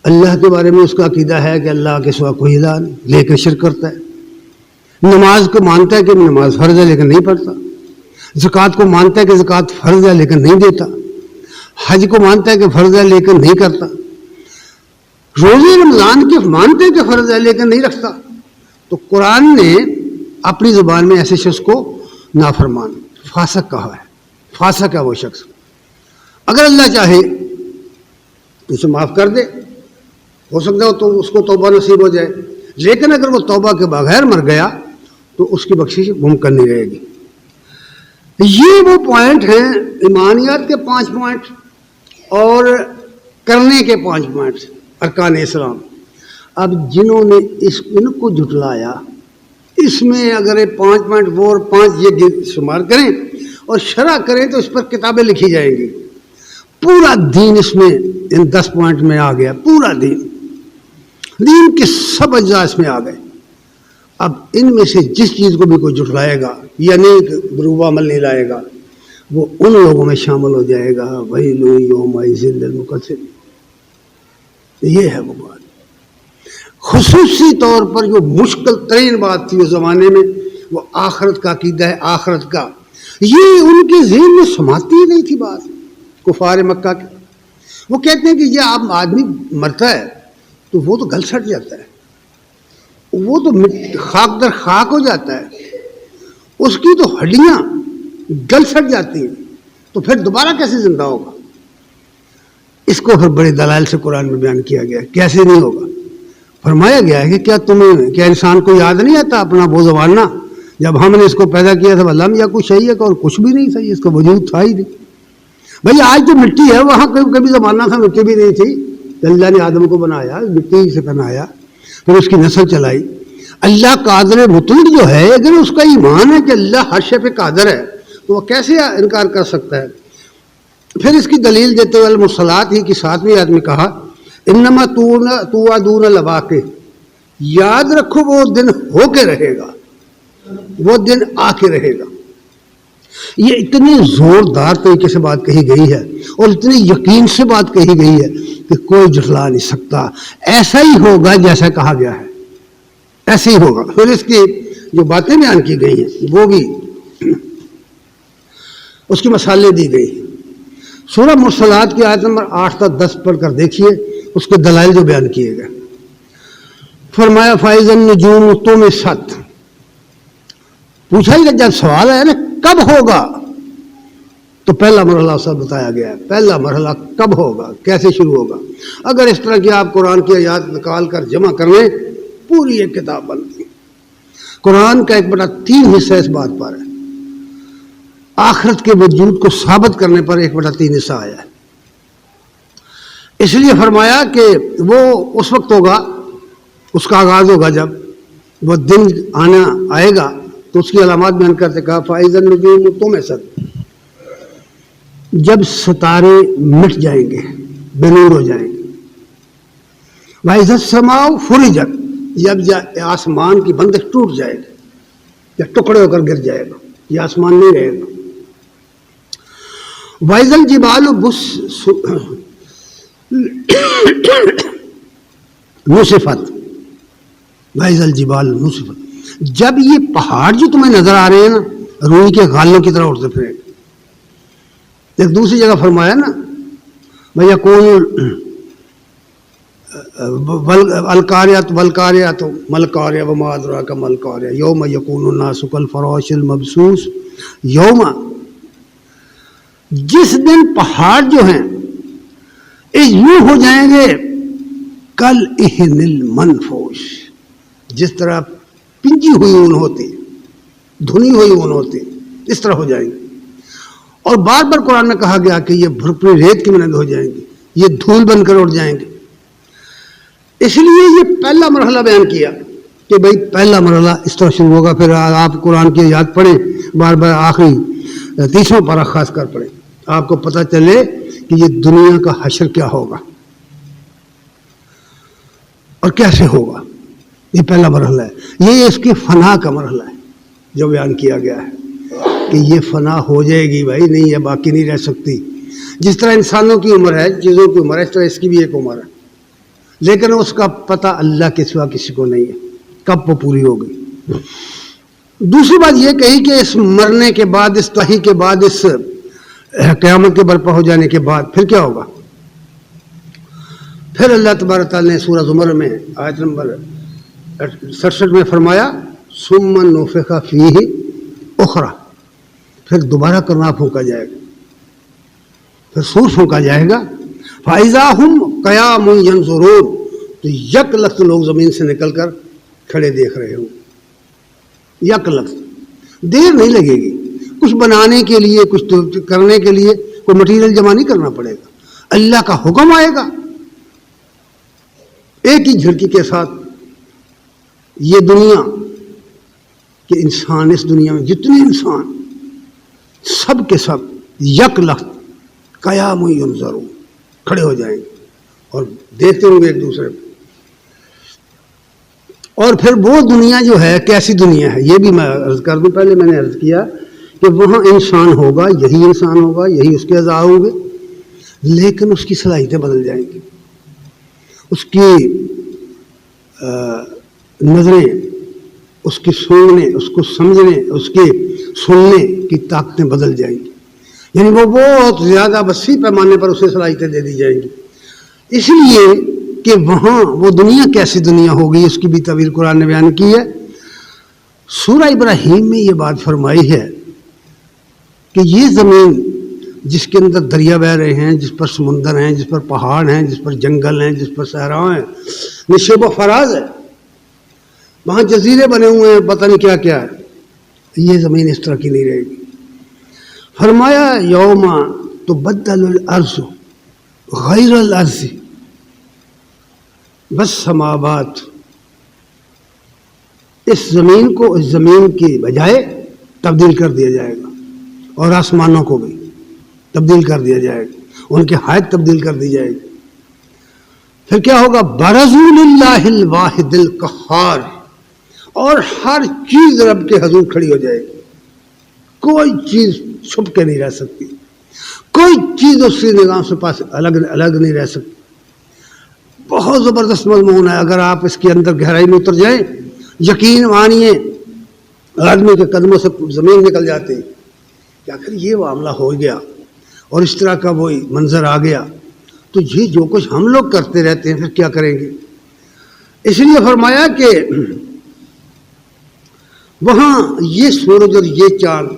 اللہ کے بارے میں اس کا عقیدہ ہے کہ اللہ کے سوا کوئی الہ نہیں، لیکن شرک کرتا ہے. نماز کو مانتا ہے کہ نماز فرض ہے لیکن نہیں پڑھتا. زکوٰۃ کو مانتا ہے کہ زکوٰۃ فرض ہے لیکن نہیں دیتا. حج کو مانتا ہے کہ فرض ہے لیکن نہیں کرتا. روزے رمضان کے مانتے ہیں کہ فرض ہے لیکن نہیں رکھتا. تو قرآن نے اپنی زبان میں ایسے شخص کو نافرمان، فاسق کہا ہے. فاسق ہے وہ شخص. اگر اللہ چاہے تو اسے معاف کر دے، ہو سکتا ہو تو اس کو توبہ نصیب ہو جائے، لیکن اگر وہ توبہ کے بغیر مر گیا تو اس کی بخشش ممکن نہیں رہے گی. یہ وہ پوائنٹ ہیں، ایمانیات کے 5 پوائنٹ اور کرنے کے 5 پوائنٹ ارکان اسلام. اب جنہوں نے ان کو جھٹلایا، اس میں اگر 5 پوائنٹ وہ اور 5 یہ شمار کریں اور شرح کریں تو اس پر کتابیں لکھی جائیں گی. پورا دین اس میں ان 10 پوائنٹ میں آ گیا. پورا دین کے سب اجزاء اس میں آ گئے. اب ان میں سے جس چیز کو بھی کوئی جھٹلائے گا یا نیک بروبا عمل نہیں لائے گا، وہ ان لوگوں میں شامل ہو جائے گا. وَيْلٌ يَوْمَئِذٍ لِّلْمُكَذِّبِينَ. یہ ہے وہ بات. خصوصی طور پر جو مشکل ترین بات تھی اس زمانے میں، وہ آخرت کا عقیدہ ہے. آخرت کا یہ ان کے ذہن میں سماتی ہی نہیں تھی بات. کفار مکہ کے وہ کہتے ہیں کہ یہ آپ آدمی مرتا ہے تو وہ تو گل سٹ جاتا ہے، وہ تو خاک در خاک ہو جاتا ہے، اس کی تو ہڈیاں گل سٹ جاتی ہیں، تو پھر دوبارہ کیسے زندہ ہوگا؟ اس کو پھر بڑے دلائل سے قرآن میں بیان کیا گیا ہے. کیسے نہیں ہوگا؟ فرمایا گیا ہے کہ کیا انسان کو یاد نہیں آتا اپنا وہ زمانہ جب ہم نے اس کو پیدا کیا تھا، اللہ یا کچھ صحیح ہے اور کچھ بھی نہیں صحیح، اس کا وجود تھا ہی نہیں. بھائی آج تو مٹی ہے، وہاں کبھی زمانہ تھا مٹی بھی نہیں تھی. اللہ نے آدم کو بنایا، مٹی سے بنایا، پھر اس کی نسل چلائی. اللہ قادر مطلق جو ہے، اگر اس کا ایمان ہے کہ اللہ ہر شے پہ قادر ہے تو وہ کیسے انکار کر سکتا ہے؟ پھر اس کی دلیل دیتے ہوئے المرسلات ہی کی 7ویں آیت میں کہا انما توعدون لواقع. یاد رکھو وہ دن ہو کے رہے گا، وہ دن آ کے رہے گا. یہ اتنی زوردار طریقے سے بات کہی گئی ہے اور اتنی یقین سے بات کہی گئی ہے کہ کوئی جھٹلا نہیں سکتا. ایسا ہی ہوگا جیسا کہا گیا ہے، ایسے ہی ہوگا. پھر اس کی جو باتیں بیان کی گئی ہیں وہ بھی اس کی مثالیں دی گئی ہیں۔ سورہ مرسلات کی آیت نمبر 8 تا 10 پڑھ کر دیکھیے اس کے دلائل جو بیان کیے گئے۔ فرمایا فَإِذَا النُّجُومُ طُمِسَتْ، پوچھا ہی جب سوال ہے نا کب ہوگا، تو پہلا مرحلہ سب بتایا گیا ہے۔ پہلا مرحلہ کب ہوگا، کیسے شروع ہوگا۔ اگر اس طرح کی آپ قرآن کی آیات نکال کر جمع کر لیں پوری ایک کتاب بنتی ہے۔ قرآن کا 1/3 حصہ اس بات پر ہے، آخرت کے وجود کو ثابت کرنے پر 1/3 حصہ آیا ہے۔ اس لیے فرمایا کہ وہ اس وقت ہوگا، اس کا آغاز ہوگا جب وہ دن آنا آئے گا، تو اس کی علامات بیان کرتے کہا فَإِذَا النُّجُومُ طُمِسَتْ، جب ستارے مٹ جائیں گے، بے نور ہو جائیں گے۔ وَإِذَا السَّمَاءُ فُرِجَتْ، جب آسمان کی بندش ٹوٹ جائے گی یا ٹکڑے ہو کر گر جائے گا، یہ آسمان نہیں رہے گا۔ وَإِذَا الْجِبَالُ نُصِفَتْ، وَإِذَا الْجِبَالُ نُصِفَتْ، جب یہ پہاڑ جو تمہیں نظر آ رہے ہیں نا روئی کے غالوں کی طرح اڑتے پھریں گے۔ ایک دوسری جگہ فرمایا نا وَيَكُونُ الْقَارِعَةُ وَالْقَارِعَةُ مَا الْقَارِعَةُ وَمَا أَدْرَاكَ مَا الْقَارِعَةُ يَوْمَ يَكُونُ النَّاسُ كَالْفَرَاشِ الْمَبْثُوثِ، یوم، جس دن پہاڑ جو ہیں یوں ہو جائیں گے کالعہن المنفوش، جس طرح پنجی ہوئی اون ہوتی، دھنی ہوئی اون ہوتی، اس طرح ہو جائیں گے۔ اور بار بار قرآن میں کہا گیا کہ یہ بھرپور ریت کی مانند ہو جائیں گے، یہ دھول بن کر اڑ جائیں گے۔ اس لیے یہ پہلا مرحلہ بیان کیا کہ بھئی پہلا مرحلہ اس طرح شروع ہوگا۔ پھر آپ قرآن کی یاد پڑھیں بار بار، آخری 30واں پارہ خاص کر پڑھیں، آپ کو پتہ چلے کہ یہ دنیا کا حشر کیا ہوگا اور کیسے ہوگا۔ یہ پہلا مرحلہ ہے، یہ اس کی فنا کا مرحلہ ہے جو بیان کیا گیا ہے کہ یہ فنا ہو جائے گی بھائی، نہیں ہے، باقی نہیں رہ سکتی۔ جس طرح انسانوں کی عمر ہے، چیزوں کی عمر ہے، اس طرح اس کی بھی ایک عمر ہے، لیکن اس کا پتہ اللہ کے سوا کسی کو نہیں ہے کب وہ پوری ہوگی۔ دوسری بات یہ کہی کہ اس مرنے کے بعد، اس تحی کے بعد، اس قیامت کے برپا ہو جانے کے بعد پھر کیا ہوگا۔ پھر اللہ تبارک تعالیٰ نے سورہ زمر میں آیت نمبر 67 میں فرمایا ثم نفخ فیہ اخری، پھر دوبارہ کرنا پھونکا جائے گا، پھر سور پھونکا جائے گا۔ فَإِذَا هُمْ قِيَامٌ يَنظُرُونَ، تو یک لخت لوگ زمین سے نکل کر کھڑے دیکھ رہے ہوں، یک لخت، دیر نہیں لگے گی۔ کچھ بنانے کے لیے، کچھ کرنے کے لیے کوئی مٹیریل جمع نہیں کرنا پڑے گا، اللہ کا حکم آئے گا ایک ہی جھڑکی کے ساتھ۔ یہ دنیا کہ انسان، اس دنیا میں جتنے انسان سب کے سب یک لخت قیام ینظرون، کھڑے ہو جائیں گے اور دیکھتے ہوں گے ایک دوسرے کو۔ اور پھر وہ دنیا جو ہے کیسی دنیا ہے یہ بھی میں عرض کر دوں۔ پہلے میں نے عرض کیا کہ وہاں انسان ہوگا، یہی انسان ہوگا، یہی اس کے اعضاء ہوں گے، لیکن اس کی صلاحیتیں بدل جائیں گی، اس کی نظریں، اس کی سونگنے، اس کو سمجھنے، اس کے سننے کی طاقتیں بدل جائیں گی، یعنی وہ بہت زیادہ وسیع پیمانے پر اسے صلاحیتیں دے دی جائیں گی۔ اس لیے کہ وہاں وہ دنیا کیسی دنیا ہوگی اس کی بھی تعبیر قرآن نے بیان کی ہے۔ سورہ ابراہیم میں یہ بات فرمائی ہے کہ یہ زمین جس کے اندر دریا بہہ رہے ہیں، جس پر سمندر ہیں، جس پر پہاڑ ہیں، جس پر جنگل ہیں، جس پر صحراء ہیں، نشیب و فراز ہے، وہاں جزیرے بنے ہوئے ہیں، پتہ نہیں کیا کیا ہے، یہ زمین اس طرح کی نہیں رہے گی۔ فرمایا یوم تبدل الارض غیر الارض والسماوات، اس زمین کو اس زمین کی بجائے تبدیل کر دیا جائے گا، اور آسمانوں کو بھی تبدیل کر دیا جائے گا، ان کی حیت تبدیل کر دی جائے گی۔ پھر کیا ہوگا؟ برزوا للہ الواحد القہار، اور ہر چیز رب کے حضور کھڑی ہو جائے گی، کوئی چیز چھپ کے نہیں رہ سکتی، کوئی چیز اس کی نگاہ سے پاس الگ نہیں رہ سکتی۔ بہت زبردست مضمون ہے، اگر آپ اس کے اندر گہرائی میں اتر جائیں، یقین مانیے آدمی کے قدموں سے زمین نکل جاتی ہے، کہ آخر یہ معاملہ ہو گیا اور اس طرح کا وہی منظر آ گیا تو یہ جو کچھ ہم لوگ کرتے رہتے ہیں پھر کیا کریں گے. اس لیے فرمایا کہ وہاں یہ سورج اور یہ چاند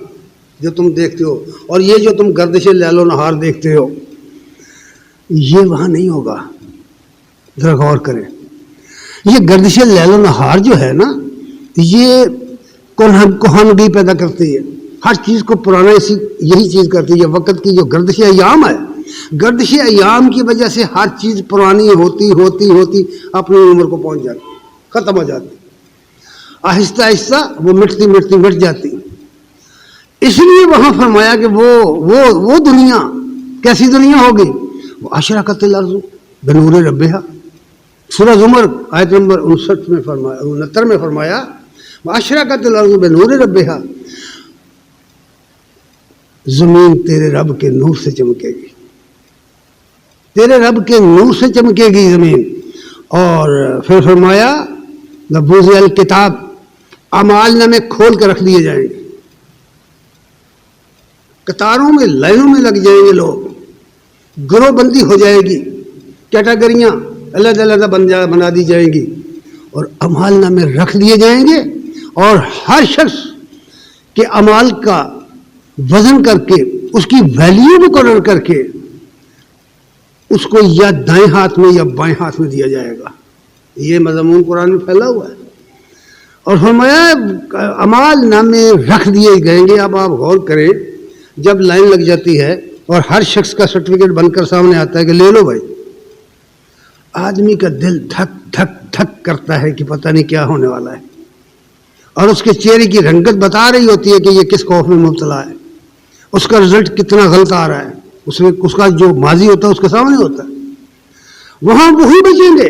جو تم دیکھتے ہو اور یہ جو تم گردش لیل و نہار دیکھتے ہو یہ وہاں نہیں ہوگا. ذرا غور کریں, یہ گردش لیل و نہار جو ہے نا یہ کوہنگی پیدا کرتی ہے, ہر چیز کو پرانا یہی چیز کرتی ہے. وقت کی جو گردش ایام ہے, گردش ایام کی وجہ سے ہر چیز پرانی ہوتی ہوتی ہوتی اپنی عمر کو پہنچ جاتی, ختم ہو جاتی, آہستہ آہستہ وہ مٹتی مٹتی مٹ جاتی. اس لیے وہاں فرمایا کہ وہ دنیا کیسی دنیا ہوگی, وہ اشرقت الارض بنور ربہا. سورہ زمر آیت نمبر 69 میں فرمایا اشرقت الارض بنور ربہا, زمین تیرے رب کے نور سے چمکے گی, تیرے رب کے نور سے چمکے گی زمین. اور پھر فرمایا ووضع الکتاب, اعمال نامے کھول کے رکھ دیے جائیں گے, قطاروں میں لائنوں میں لگ جائیں گے لوگ, گروہ بندی ہو جائے گی, کیٹاگریاں علیحدہ علیحدہ بنا دی جائیں گی اور اعمال نامے رکھ دیے جائیں گے. اور ہر شخص کے اعمال کا وزن کر کے اس کی ویلیو مقرر کر کے اس کو یا دائیں ہاتھ میں یا بائیں ہاتھ میں دیا جائے گا. یہ مضمون قرآن میں پھیلا ہوا ہے. اور فرمایا اعمال نامے رکھ دیے جائیں گے. اب آپ غور کریں, جب لائن لگ جاتی ہے اور ہر شخص کا سرٹیفکیٹ بن کر سامنے آتا ہے کہ لے لو بھائی, آدمی کا دل دھک دھک دھک کرتا ہے کہ پتہ نہیں کیا ہونے والا ہے, اور اس کے چہرے کی رنگت بتا رہی ہوتی ہے کہ یہ کس خوف میں مبتلا ہے, اس کا رزلٹ کتنا غلط آ رہا ہے, اس کا جو ماضی ہوتا ہے اس کے سامنے ہوتا ہے. وہاں وہی بچیں گے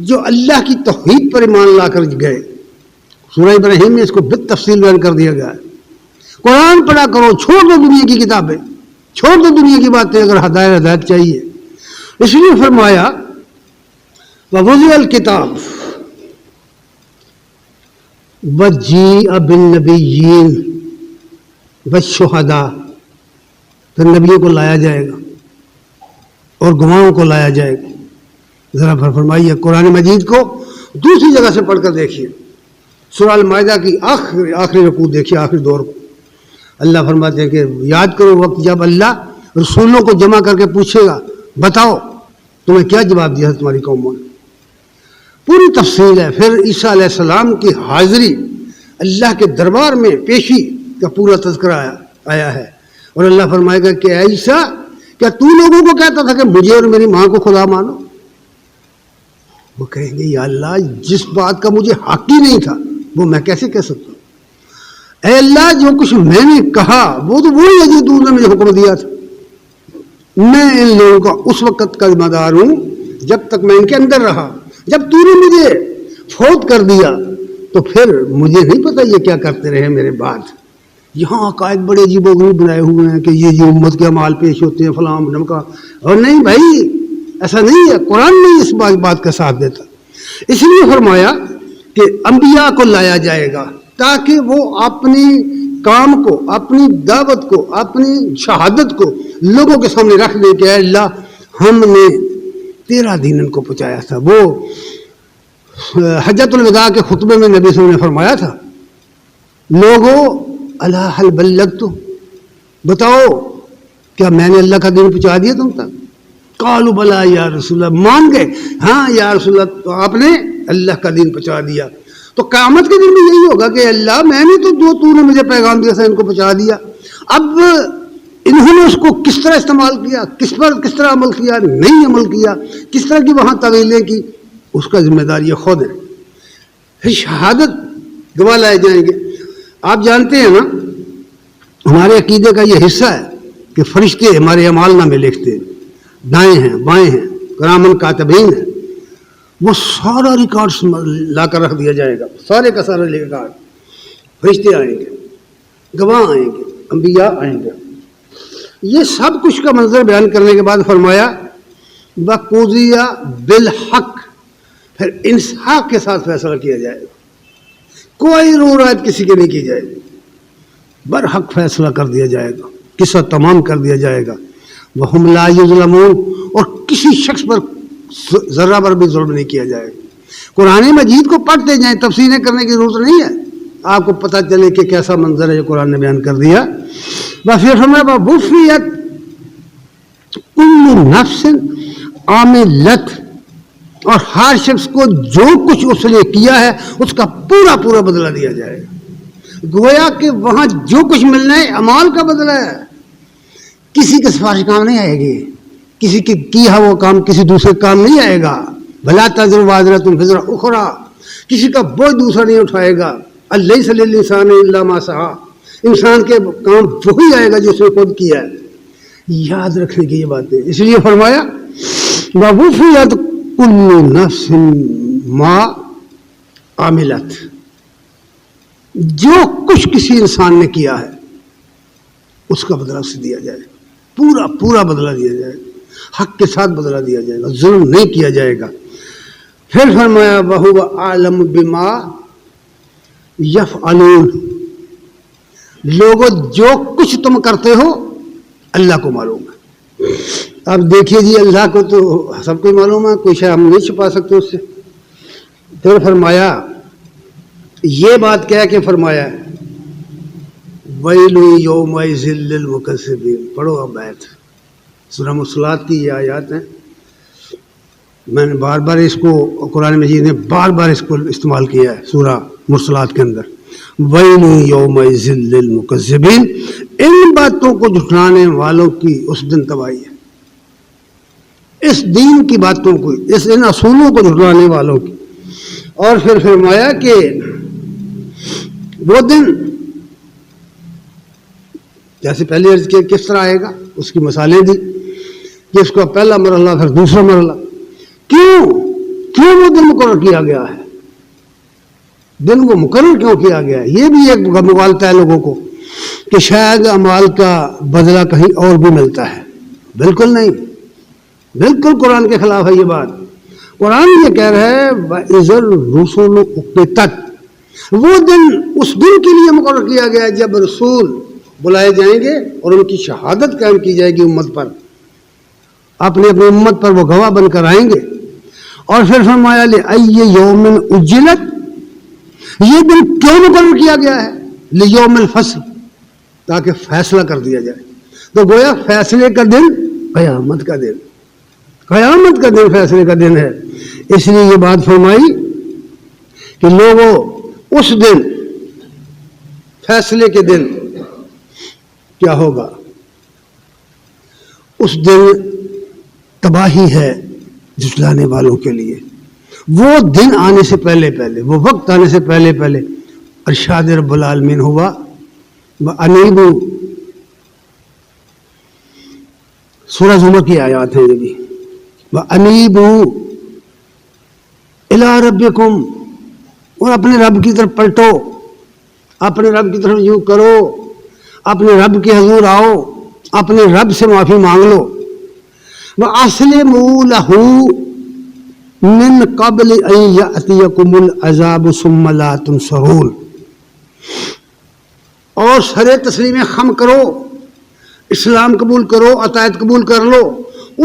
جو اللہ کی توحید پر ایمان لا کر گئے. سورہ ابراہیم میں اس کو بالتفصیل بیان کر دیا گیا ہے. قرآن پڑھا کرو, چھوڑ دو دنیا کی کتابیں, چھوڑ دو دنیا کی باتیں اگر ہدایت چاہیے. اس لیے فرمایا ووضع الکتاب وجیء بالنبیین والشہداء, پھر نبیوں کو لایا جائے گا اور گواہوں کو لایا جائے گا. ذرا فرمائیے قرآن مجید کو دوسری جگہ سے پڑھ کر دیکھیے, سورہ المائدہ کی آخری رکوع دیکھیے, آخری دور کو. اللہ فرماتے ہیں کہ یاد کرو وقت جب اللہ رسولوں کو جمع کر کے پوچھے گا بتاؤ تمہیں کیا جواب دیا تمہاری قوموں نے. پوری تفصیل ہے. پھر عیسیٰ علیہ السلام کی حاضری اللہ کے دربار میں پیشی کا پورا تذکرہ آیا ہے. اور اللہ فرمائے گا کہ اے عیسیٰ, کیا تو لوگوں کو کہتا تھا کہ مجھے اور میری ماں کو خدا مانو؟ وہ کہیں گے یا اللہ, جس بات کا مجھے حق ہی نہیں تھا وہ میں کیسے کہہ سکتا ہوں. اے اللہ, جو کچھ میں نے کہا وہ تو وہی ہے جو تو نے مجھے حکم دیا تھا. میں ان لوگوں کا اس وقت کا ذمہ دار ہوں جب تک میں ان کے اندر رہا. جب تو نے مجھے فوت کر دیا تو پھر مجھے نہیں پتا یہ کیا کرتے رہے میرے بعد. یہاں عقائد بڑے عجیب و غریب بنائے ہوئے ہیں کہ یہ امت کے اعمال پیش ہوتے ہیں فلاں ڈمکا, اور نہیں بھائی ایسا نہیں ہے. قرآن نہیں اس بات کا ساتھ دیتا. اس لیے فرمایا کہ انبیاء کو لایا جائے گا تاکہ وہ اپنی کام کو, اپنی دعوت کو, اپنی شہادت کو لوگوں کے سامنے رکھ دیں کہ اے اللہ, ہم نے تیرا دین ان کو پہنچایا تھا. وہ حجۃ الوداع کے خطبے میں نبی صلی اللہ علیہ وسلم نے فرمایا تھا, لوگوں الا هل بلغت, بتاؤ کیا میں نے اللہ کا دین پہنچا دیا تم تک؟ قالوا بلا یا رسول اللہ, مان گئے ہاں یا رسول اللہ, تو آپ نے اللہ کا دین پہنچا دیا. تو قیامت کے دن بھی یہی ہوگا کہ اللہ میں نے تو جو تو نے مجھے پیغام دیا تھا ان کو پہنچا دیا. اب انہوں نے اس کو کس طرح استعمال کیا, کس پر کس طرح عمل کیا, نہیں عمل کیا, کس طرح کی وہاں طویلیں کی, اس کا ذمہ دار یہ خود ہے. پھر شہادت گواہ لائے جائیں گے. آپ جانتے ہیں نا ہمارے عقیدے کا یہ حصہ ہے کہ فرشتے ہمارے اعمال نامے لکھتے ہیں, دائیں ہیں بائیں ہیں, کرامن کاتبین ہیں. وہ سارا ریکارڈ لا کر رکھ دیا جائے گا, سارے کا سارا ریکارڈ. فرشتے آئیں گے, گواہ آئیں گے, انبیاء آئیں گے. یہ سب کچھ کا منظر بیان کرنے کے بعد فرمایا وَقُضِیَ بِالْحَقِّ, پھر انصاف کے ساتھ فیصلہ کیا جائے گا. کوئی رو رات کسی کے نہیں کی جائے گی. برحق فیصلہ کر دیا جائے گا، قصہ تمام کر دیا جائے گا. وَهُمْ لَا يُظْلَمُونَ، اور کسی شخص پر ذرہ بر بھی ظلم نہیں کیا جائے گا. قرآن مجید کو پڑھتے جائیں، تفسیریں کرنے کی ضرورت نہیں ہے، آپ کو پتہ چلے کہ کیسا منظر ہے جو قرآن نے بیان کر دیا. پھر فرمایا وَوُفِّيَتْ كُلُّ نَفْسٍ عَمِلَتْ، اور ہر شخص کو جو کچھ اس نے کیا ہے اس کا پورا پورا بدلہ دیا جائے گا. گویا کہ وہاں جو کچھ ملنا ہے اعمال کا بدلہ ہے، کسی کے سفارش کام نہیں آئے گی، کسی کے کیا وہ کام کسی دوسرے کام نہیں آئے گا. بھلا تزر وازرۃ وزر اخری، کسی کا بوجھ دوسرا نہیں اٹھائے گا. الیس للانسان الا ما سعی، انسان کے کام وہی آئے گا جو اس نے خود کیا ہے. یاد رکھنے کی یہ باتیں، اس لیے فرمایا وَوُفِّيَتْ كُلُّ نَفْسٍ مَا عَمِلَتْ، جو کچھ کسی انسان نے کیا ہے اس کا بدلہ اسے دیا جائے، پورا پورا بدلہ دیا جائے، حق کے ساتھ بدلہ دیا جائے گا، ظلم نہیں کیا جائے گا. پھر فرمایا وَهُوَ أَعْلَمُ بِمَا يَفْعَلُونَ، لوگوں جو کچھ تم کرتے ہو اللہ کو معلوم ہے. اب دیکھیے جی، اللہ کو تو سب کو معلوم ہے، کوئی شے ہم نہیں چھپا سکتے اس سے. پھر فرمایا یہ بات کہہ کے فرمایا وَيْلٌ يَوْمَئِذٍ لِّلْمُكَذِّبِينَ. پڑھو اب آیت، سورہ مرسلات کی یہ آیات ہیں. میں نے بار بار اس کو، قرآن مجید نے بار بار اس کو استعمال کیا ہے سورہ مرسلات کے اندر. وَيْلٌ يَوْمَئِذٍ لِّلْمُكَذِّبِينَ، ان باتوں کو جھٹلانے والوں کی اس دن تباہی ہے. اس دین کی باتوں کو، ان اصولوں کو جھٹلانے والوں کی. اور پھر فرمایا کہ وہ دن جیسے پہلے عرض کیا کس طرح آئے گا، اس کی مثالیں دی کہ اس کا پہلا مرحلہ پھر دوسرا مرحلہ. کیوں وہ دن مقرر کیا گیا ہے، دن کو مقرر کیوں کیا گیا ہے؟ یہ بھی ایک مغالطہ ہے لوگوں کو کہ شاید اعمال کا بدلہ کہیں اور بھی ملتا ہے. بالکل نہیں، بالکل قرآن کے خلاف ہے یہ بات. قرآن یہ کہہ رہا ہے وَإِذَا الرُّسُلُ أُقِّتَتْ، وہ دن اس دن کے لیے مقرر کیا گیا ہے جب رسول بلائے جائیں گے اور ان کی شہادت قائم کی جائے گی امت پر، اپنی امت پر وہ گواہ بن کر آئیں گے. اور پھر فرمایا لِأَيِّ يَوْمٍ أُجِّلَتْ، یہ دن کیوں مقرر کیا گیا ہے؟ لِيَوْمِ الْفَصْلِ، تاکہ فیصلہ کر دیا جائے. تو گویا فیصلے کا دن قیامت کا دن، قیامت کا دن فیصلے کا دن ہے. اس لیے یہ بات فرمائی کہ لوگوں اس دن، فیصلے کے دن کیا ہوگا؟ اس دن تباہی ہے جھٹلانے والوں کے لیے. وہ دن آنے سے پہلے پہلے، وہ وقت آنے سے پہلے پہلے ارشاد رب العالمین ہوا وَأَنِيبُوا، سورہ زمر کی آیات ہیں یہ بھی. وَأَنِيبُوا إِلَىٰ رَبِّكُمْ، اور اپنے رب کی طرف پلٹو، اپنے رب کی طرف رجوع کرو، اپنے رب کے حضور آؤ، اپنے رب سے معافی مانگ لو. وَأَسْلِمُوا لَهُ مِن قَبْلِ أَن يَأْتِيَكُمُ الْعَذَابُ ثُمَّ لَا تُنصَرُونَ، اور سر تسلیم خم کرو، اسلام قبول کرو، اطاعت قبول کر لو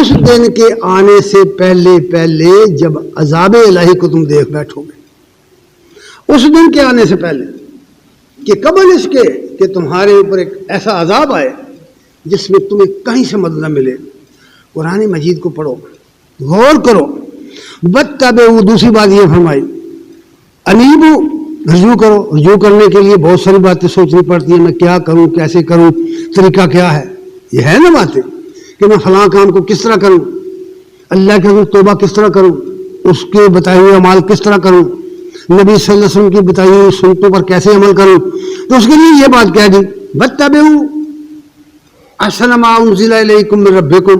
اس دن کے آنے سے پہلے پہلے جب عذاب الہی کو تم دیکھ بیٹھو گے. اس دن کے آنے سے پہلے کہ قبل اس کے کہ تمہارے اوپر ایک ایسا عذاب آئے جس میں تمہیں کہیں سے مدد نہ ملے. قرآن مجید کو پڑھو، غور کرو. وَاتَّبِعُوا، دوسری بات یہ فرمائی انیبو، رجوع کرو. رجوع کرنے کے لیے بہت ساری باتیں سوچنی پڑتی ہیں، میں کیا کروں، کیسے کروں، طریقہ کیا ہے. یہ ہے نا باتیں کہ میں فلاں کام کو کس طرح کروں، اللہ کے حضور توبہ کس طرح کروں، اس کے بتائے ہوئے اعمال کس طرح کروں، نبی صلی اللہ علیہ وسلم کی بتائی ہوئی سنتوں پر کیسے عمل کروں. تو اس کے لیے یہ بات کہہ دی وَاتَّبِعُوا أَحْسَنَ مَا أُنزِلَ إِلَيْكُم مِّن رَّبِّكُم.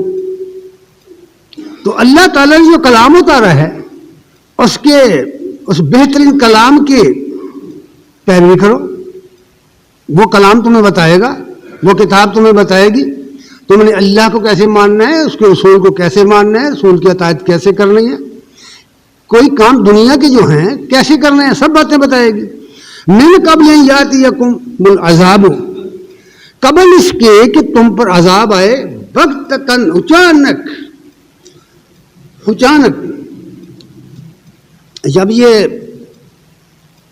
تو اللہ تعالیٰ نے جو کلام اتارا ہے اس بہترین کلام کی پیروی کرو. وہ کلام تمہیں بتائے گا، وہ کتاب تمہیں بتائے گی تم نے اللہ کو کیسے ماننا ہے، اس کے رسول کو کیسے ماننا ہے، رسول کی اطاعت کیسے کرنی ہے، کوئی کام دنیا کے جو ہیں کیسے کرنے ہیں، سب باتیں بتائے گی. من قبل ان یاتیکم العذاب، قبل اس کے کہ تم پر عذاب آئے بغتتاً اچانک جب یہ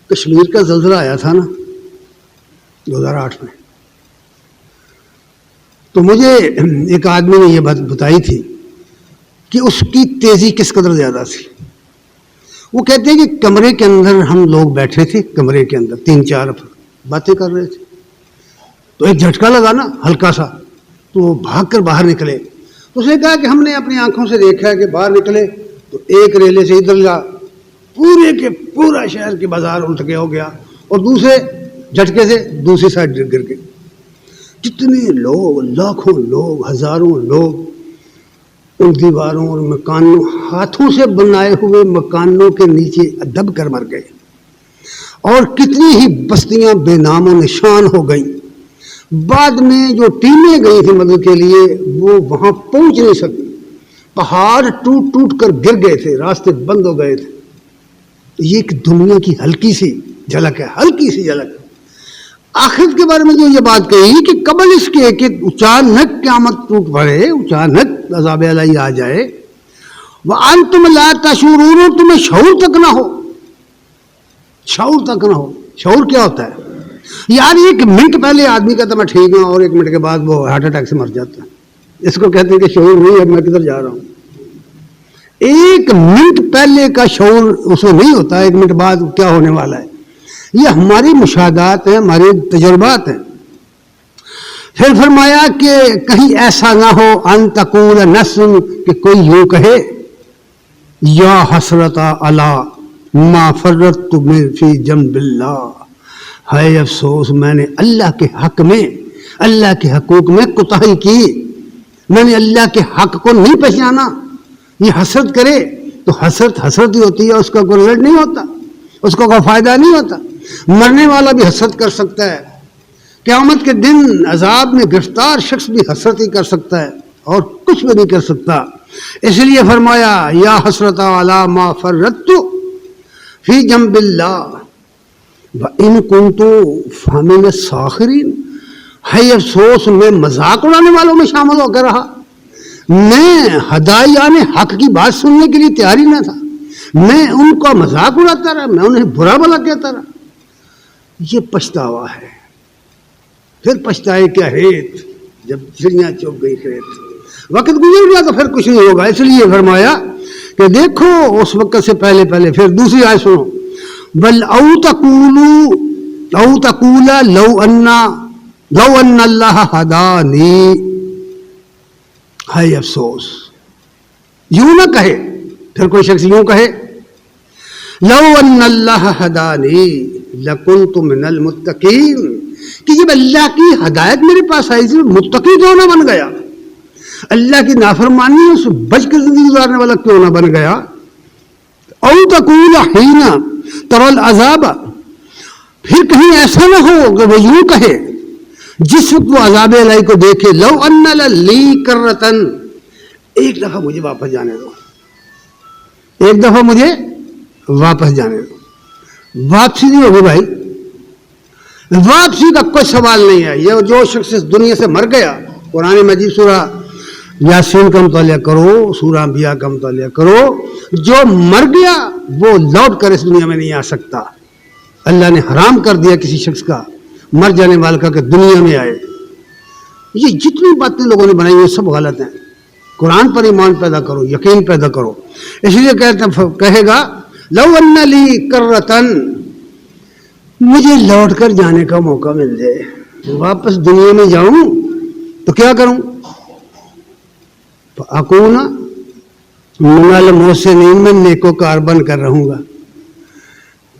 کشمیر کا زلزلہ آیا تھا نا 2008 میں، تو مجھے ایک آدمی نے یہ بات بتائی تھی کہ اس کی تیزی کس قدر زیادہ تھی۔ وہ کہتے ہیں کہ کمرے کے اندر ہم لوگ بیٹھے تھے، کمرے کے اندر 3-4 باتیں کر رہے تھے، تو ایک جھٹکا لگا نا ہلکا سا، تو وہ بھاگ کر باہر نکلے۔ تو اس نے کہا کہ ہم نے اپنی آنکھوں سے دیکھا کہ باہر نکلے تو ایک ریلے سے ادھر جا، پورے کے پورا شہر کے بازار الٹ کے ہو گیا، اور دوسرے جھٹکے سے دوسری سائڈ گر گئے۔ کتنے لوگ، لاکھوں لوگ، ہزاروں لوگ ان دیواروں اور مکانوں، ہاتھوں سے بنائے ہوئے مکانوں کے نیچے دب کر مر گئے، اور کتنی ہی بستیاں بے نام و نشان ہو گئیں۔ بعد میں جو ٹیمیں گئی تھیں مدد کے لیے وہ وہاں پہنچ نہیں سکی، پہاڑ ٹوٹ ٹوٹ کر گر گئے تھے، راستے بند ہو گئے تھے۔ یہ ایک دنیا کی ہلکی سی جھلک ہے، ہلکی سی جھلک۔ آخرت کے بارے میں جو یہ بات کہی کہ قبل اس کے کہ اچانک قیامت ٹوٹ پڑے، اچانک عذاب الہی آ جائے، وَأَنْتُمْ لَا تَشْعُرُونَ، تمہیں شعور تک نہ ہو، شعور تک نہ ہو۔ شعور کیا ہوتا ہے یار؟ 1 منٹ پہلے آدمی کہتا میں ٹھیک ہوں، اور 1 منٹ کے بعد وہ ہارٹ اٹیک سے مر جاتا ہے۔ اس کو کہتے ہیں کہ شعور نہیں ہے، میں کدھر جا رہا ہوں۔ 1 منٹ پہلے کا شعور اس میں نہیں ہوتا، 1 منٹ بعد کیا ہونے والا ہے۔ یہ ہماری مشاہدات ہیں، ہمارے تجربات ہیں۔ پھر فرمایا کہ کہیں ایسا نہ ہو ان تقول نفس، کہ کوئی یوں کہے یا حسرت علی ما فرطت فی جنب اللہ، ہے افسوس میں نے اللہ کے حق میں، اللہ کے حقوق میں کوتاہی کی، میں نے اللہ کے حق کو نہیں پہچانا۔ یہ حسرت کرے تو حسرت ہی ہوتی ہے، اس کا کوئی رزلٹ نہیں ہوتا، اس کا کوئی فائدہ نہیں ہوتا۔ مرنے والا بھی حسرت کر سکتا ہے، قیامت کے دن عذاب میں گرفتار شخص بھی حسرت ہی کر سکتا ہے، اور کچھ بھی نہیں کر سکتا۔ اس لیے فرمایا یا حسرت علی ما فرطت فی جنب اللہ وَإِن كُنتُ فَمِنَ السَّاخِرِينَ، ہے افسوس میں مذاق اڑانے والوں میں شامل ہو کر رہا، میں ہدایان حق کی بات سننے کے لیے تیار ہی نہ تھا، میں ان کا مذاق اڑاتا رہا، میں انہیں برا بھلا کہتا رہا۔ یہ پچھتاوا ہے۔ پھر پچھتائے کیا ہیت، جب چڑیاں چوک گئی کھیت، وقت گزر گیا تو پھر کچھ نہیں ہوگا۔ اس لیے فرمایا کہ دیکھو اس وقت سے پہلے پھر دوسری آیت سنو، بل او تقول لو ان اللہ ہدانی، ہے افسوس، یوں نہ کہے، پھر کوئی شخص یوں کہے لو ان اللہ ہدانی لکنت من المتقین، کہ جب اللہ کی ہدایت میرے پاس آئی تھی متقی کیوں نہ بن گیا، اللہ کی نافرمانی سے بچ کر زندگی گزارنے والا کیوں نہ بن گیا۔ او تقول حین تری العذاب، پھر کہیں ایسا نہ ہو کہ وہ یوں کہے جس وقت وہ عذاب الہی کو دیکھے، لو ان لی کرتن، ایک دفعہ مجھے واپس جانے دو، ایک دفعہ مجھے واپس جانے دو۔ واپسی نہیں ہوگی بھائی، واپسی کا کوئی سوال نہیں ہے۔ یہ جو شخص اس دنیا سے مر گیا، قرآن مجید سورہ یاسین کا مطالعہ کرو، سورہ انبیاء کا مطالعہ کرو، جو مر گیا وہ لوٹ کر اس دنیا میں نہیں آ سکتا۔ اللہ نے حرام کر دیا کسی شخص کا، مر جانے والے کا، کہ دنیا میں آئے۔ یہ جتنی باتیں لوگوں نے بنائی ہیں سب غلط ہیں۔ قرآن پر ایمان پیدا کرو، یقین پیدا کرو۔ اس لیے کہے گا لو ان لی کرتن، مجھے لوٹ کر جانے کا موقع مل جائے، واپس دنیا میں جاؤں تو کیا کروں، اکون من المحسنین، میں نیکوکار بن کر رہوں گا۔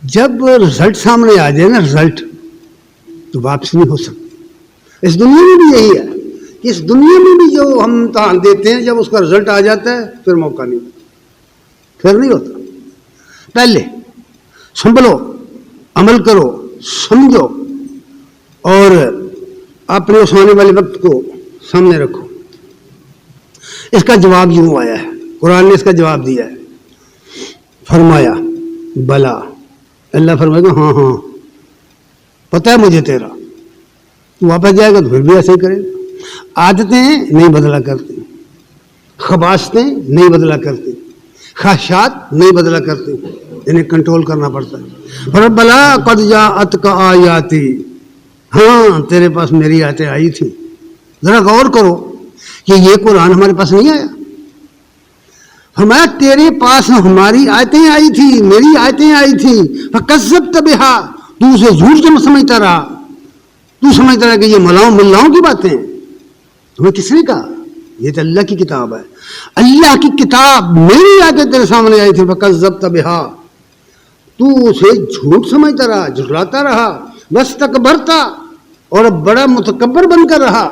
جب رزلٹ سامنے آ جائے نا، رزلٹ، تو واپس نہیں ہو سکتی۔ اس دنیا میں بھی یہی ہے کہ اس دنیا میں بھی جو ہم امتحان دیتے ہیں، جب اس کا رزلٹ آ جاتا ہے پھر موقع نہیں ہوتا، پھر نہیں ہوتا۔ پہلے سنبھلو، عمل کرو، سمجھو، اور اپنے اس آنے والے وقت کو سامنے رکھو۔ اس کا جواب یوں آیا ہے، قرآن نے اس کا جواب دیا ہے، فرمایا بلا، اللہ فرمائے گا ہاں پتہ ہے مجھے تیرا، تو واپس جائے گا تو پھر بھی ایسے ہی کرے گا۔ عادتیں نہیں بدلا کرتی، خباثتیں نہیں بدلا کرتی، خواہشات نہیں بدلا کرتی، انہیں کنٹرول کرنا پڑتا ہے۔ پر بلا قد جاءتک آیاتی، ہاں تیرے پاس میری آیتیں آئی تھی۔ ذرا غور کرو کہ یہ قرآن ہمارے پاس نہیں آیا، فرمایا تیرے پاس ہماری آیتیں آئی تھی، میری آیتیں آئی تھی، فکذبت بہا، تو اسے جھوٹ سمجھتا رہا، تو سمجھتا رہا کہ یہ ملاؤں کی باتیں ہیں۔ تمہیں کس نے کہا؟ یہ تو اللہ کی کتاب ہے، اللہ کی کتاب، میری آیتیں تیرے سامنے آئی تھی، فکذبت بہا، تو اسے جھوٹ سمجھتا رہا، جھٹلاتا رہا، واستکبرتا، اور بڑا متکبر بن کر رہا۔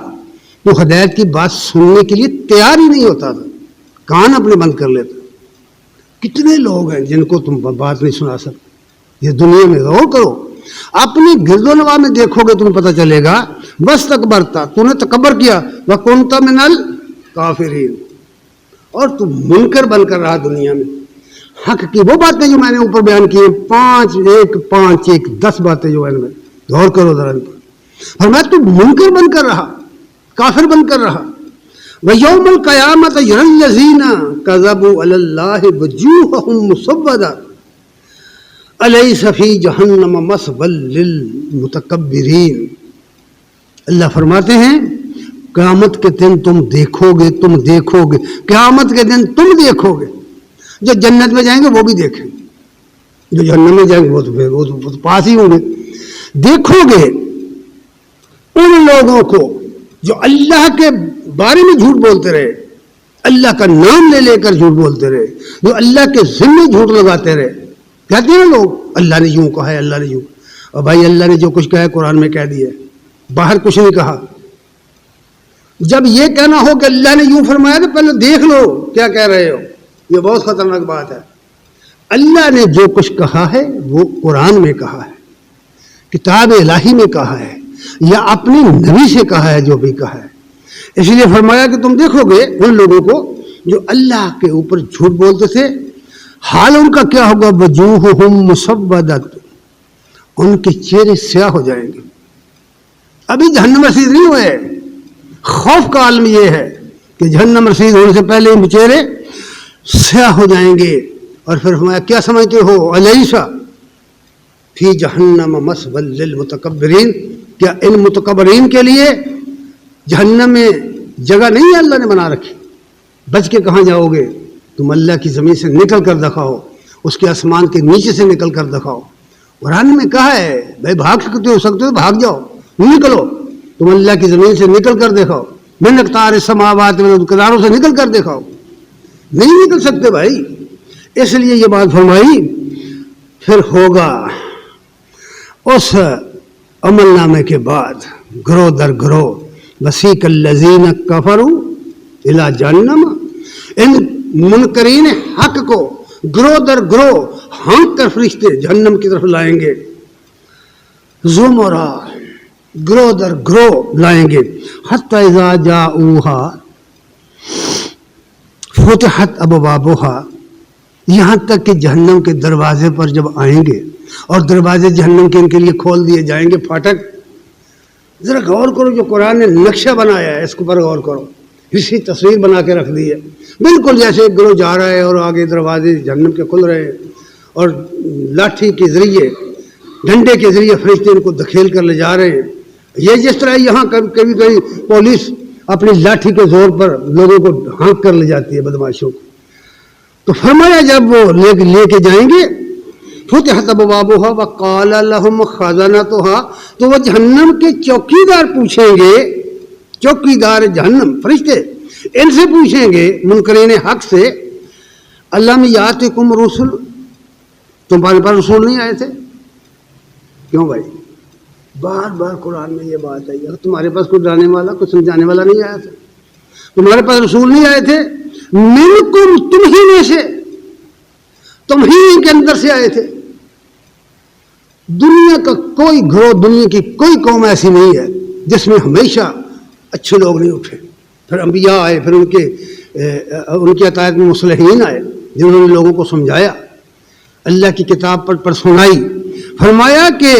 تو ہدایت کی بات سننے کے لیے تیار ہی نہیں ہوتا تھا، کان اپنے بند کر لیتا۔ کتنے لوگ ہیں جن کو تم بات نہیں سنا سکتے؟ یہ دنیا میں غور کرو، اپنی گرد و نواح میں دیکھو گے تمہیں پتہ چلے گا، بس تکبرتا، تو نے تکبر کیا، وَكُنْتَ مِنَ الْكَافِرِينَ، اور تم منکر بن کر رہا دنیا میں۔ حق کی وہ باتیں جو میں نے اوپر بیان کی ہیں، 5 10 باتیں جو ہیں، غور کرو ذرا ان پر۔ اور میں تو منکر بن کر رہا، کافر بن کر رہا۔ وَيَوْمَ الْقِيَامَةِ يَرَى الَّذِينَ كَذَبُوا عَلَى اللَّهِ وُجُوهُهُمْ مُسْوَدَةٌ أَلَيْسَ فِي جَهَنَّمَ مَثْوًى لِلْمُتَكَبِّرِينَ۔ اللہ فرماتے ہیں قیامت کے دن تم دیکھو گے، قیامت کے دن تم دیکھو گے، جو جنت میں جائیں گے وہ بھی دیکھیں گے، جو جہنم میں جائیں گے وہ تو پاس ہی ہوں گے۔ دیکھو گے ان لوگوں کو جو اللہ کے بارے میں جھوٹ بولتے رہے، اللہ کا نام لے کر جھوٹ بولتے رہے، جو اللہ کے ذمے جھوٹ لگاتے رہے۔ کہتے ہیں لوگ اللہ نے یوں کہا ہے، اللہ نے یوں، اور بھائی اللہ نے جو کچھ کہا ہے قرآن میں کہہ دیا ہے، باہر کچھ نہیں کہا۔ جب یہ کہنا ہو کہ اللہ نے یوں فرمایا تو پہلے دیکھ لو کیا کہہ رہے ہو، یہ بہت خطرناک بات ہے۔ اللہ نے جو کچھ کہا ہے وہ قرآن میں کہا ہے، کتاب الہی میں کہا ہے، یا اپنے نبی سے کہا ہے جو بھی کہا ہے۔ اس لیے فرمایا کہ تم دیکھو گے ان لوگوں کو جو اللہ کے اوپر جھوٹ بولتے تھے، حال ان کا کیا ہوگا، وجوہہم مسودۃ، ان کے چہرے سیاہ ہو جائیں گے۔ ابھی جہنم رسید نہیں ہوئے، خوف کا عالم یہ ہے کہ جہنم رسید ہونے سے پہلے ان چہرے سیاہ ہو جائیں گے۔ اور پھر فرمایا کیا سمجھتے ہو، الیس فی جہنم مثوی للمتکبرین، کیا ان متکبرین کے لیے جہنم میں جگہ نہیں ہے اللہ نے بنا رکھی؟ بچ کے کہاں جاؤ گے؟ تم اللہ کی زمین سے نکل کر دکھاؤ، اس کے آسمان کے نیچے سے نکل کر دکھاؤ۔ قرآن میں کہا ہے بھائی بھاگ سکتے ہو تو بھاگ جاؤ، نکلو، تم اللہ کی زمین سے نکل کر دیکھاؤ، من اقطار السماوات کناروں سے نکل کر دیکھاؤ، نہیں نکل سکتے بھائی۔ اس لیے یہ بات فرمائی۔ پھر ہوگا اس عمل نامے کے بعد گروہ در گروہ، وسیق الذین کفروا الی جہنم، ان منکرین حق کو گروہ در گروہ ہانک کر فرشتے جہنم کی طرف لائیں گے، زمرہ، گروہ در گروہ لائیں گے، حتی اذا جاؤہا فتحت ابوابہا، یہاں تک کہ جہنم کے دروازے پر جب آئیں گے اور دروازے جہنم کے ان کے لیے کھول دیے جائیں گے، پھاٹک۔ ذرا غور کرو جو قرآن نے نقشہ بنایا ہے، اس کے اوپر غور کرو، اسی تصویر بنا کے رکھ دی ہے، بالکل جیسے ایک گروہ جا رہا ہے اور آگے دروازے جہنم کے کھل رہے ہیں، اور لاٹھی کے ذریعے، ڈنڈے کے ذریعے فرشتے ان کو دھکیل کر لے جا رہے ہیں۔ یہ جس طرح یہاں کبھی پولیس اپنی لاٹھی کے زور پر لوگوں کو ہانک کر لے جاتی ہے، بدماشوں کو، تو فرمایا جب وہ لے کے جائیں گے، فتحت ابوابہا وقال لہم خزنتہا، تو وہ جہنم کے چوکیدار پوچھیں گے، چوکیدار جہنم فرشتے ان سے پوچھیں گے، منکرین حق سے، الم یاتکم رسل، تمہارے پاس رسول نہیں آئے تھے؟ کیوں بھائی؟ بار بار قرآن میں یہ بات ہے، تمہارے پاس کوئی ڈرانے والا، کوئی سمجھانے والا نہیں آیا تھا، تمہارے پاس رسول نہیں آئے تھے، منکم، تم ہی میں سے، تم ہی کے اندر سے آئے تھے۔ دنیا کا کوئی گروہ، دنیا کی کوئی قوم ایسی نہیں ہے جس میں ہمیشہ اچھے لوگ نہیں اٹھے، پھر انبیاء آئے، پھر ان کے عطایت میں مصلحین آئے جنہوں نے لوگوں کو سمجھایا، اللہ کی کتاب پر سنائی۔ فرمایا کہ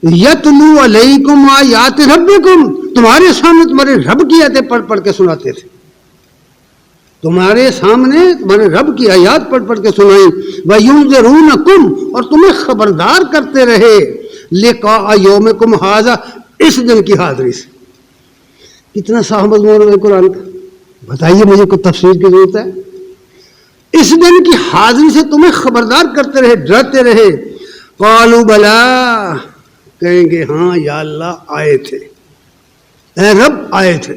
یتلو علیکم آیات ربکم، تمہارے سامنے تمہارے رب کی آیتیں پڑھ پڑھ کے سناتے تھے، تمہارے سامنے تمہارے رب کی آیات پڑھ پڑھ کے سنائیں، وَيُنذِرُونَكُمْ، اور تمہیں خبردار کرتے رہے، لِقَاءَ يَوْمِكُمْ هَذَا، اس دن کی حاضری سے۔ کتنا صاف مضمون ہے قرآن کا، بتائیے مجھے کوئی تفسیر کی ضرورت ہے؟ اس دن کی حاضری سے تمہیں خبردار کرتے رہے، ڈراتے رہے۔ قالوا بلا، کہیں گے ہاں یا اللہ آئے تھے، اے رب آئے تھے،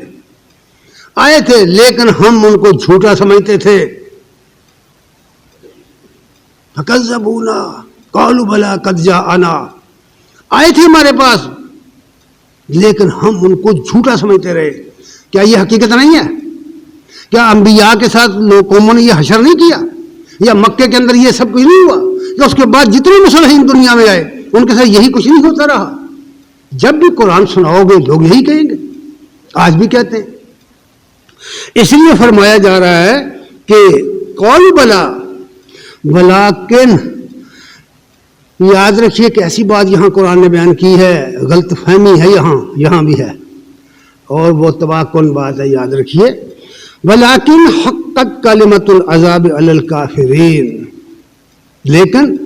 آئے تھے، لیکن ہم ان کو جھوٹا سمجھتے تھے۔ فکذبونا قالوا بلا قد جاءنا، آئے تھے ہمارے پاس لیکن ہم ان کو جھوٹا سمجھتے رہے۔ کیا یہ حقیقت نہیں ہے؟ کیا انبیاء کے ساتھ قوموں نے یہ حشر نہیں کیا؟ یا مکے کے اندر یہ سب کچھ نہیں ہوا کہ اس کے بعد جتنے مسلمان دنیا میں آئے ان کے ساتھ یہی کچھ نہیں ہوتا رہا؟ جب بھی قرآن سناؤ گے لوگ یہی کہیں گے، آج بھی کہتے ہیں۔ اس لیے فرمایا جا رہا ہے کہ قول بلا ولیکن، یاد رکھیے کہ ایسی بات یہاں قرآن نے بیان کی ہے، غلط فہمی ہے یہاں بھی ہے، اور وہ تباہ کن بات ہے، یاد رکھیے۔ ولیکن حقت کلمۃ العذاب علی الکافرین، لیکن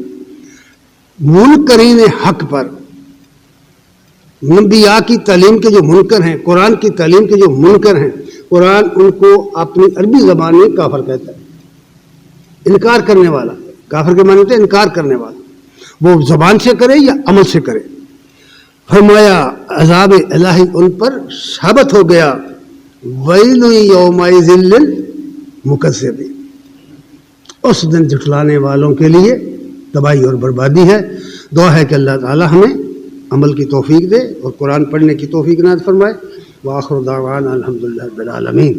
منکرین حق پر، انبیاء کی تعلیم کے جو منکر ہیں، قرآن کی تعلیم کے جو منکر ہیں، قرآن ان کو اپنی عربی زبان میں کافر کہتا ہے، انکار کرنے والا۔ کافر کے معنی ہوتے ہیں انکار کرنے والا، وہ زبان سے کرے یا عمل سے کرے۔ فرمایا عذاب الہی ان پر ثابت ہو گیا۔ ویل یومئذ للمکذبین، اس دن جھٹلانے والوں کے لیے تباہی اور بربادی ہے۔ دعا ہے کہ اللہ تعالی ہمیں عمل کی توفیق دے اور قرآن پڑھنے کی توفیق عنایت فرمائے۔ وآخر دعوانا الحمدللہ رب العالمین۔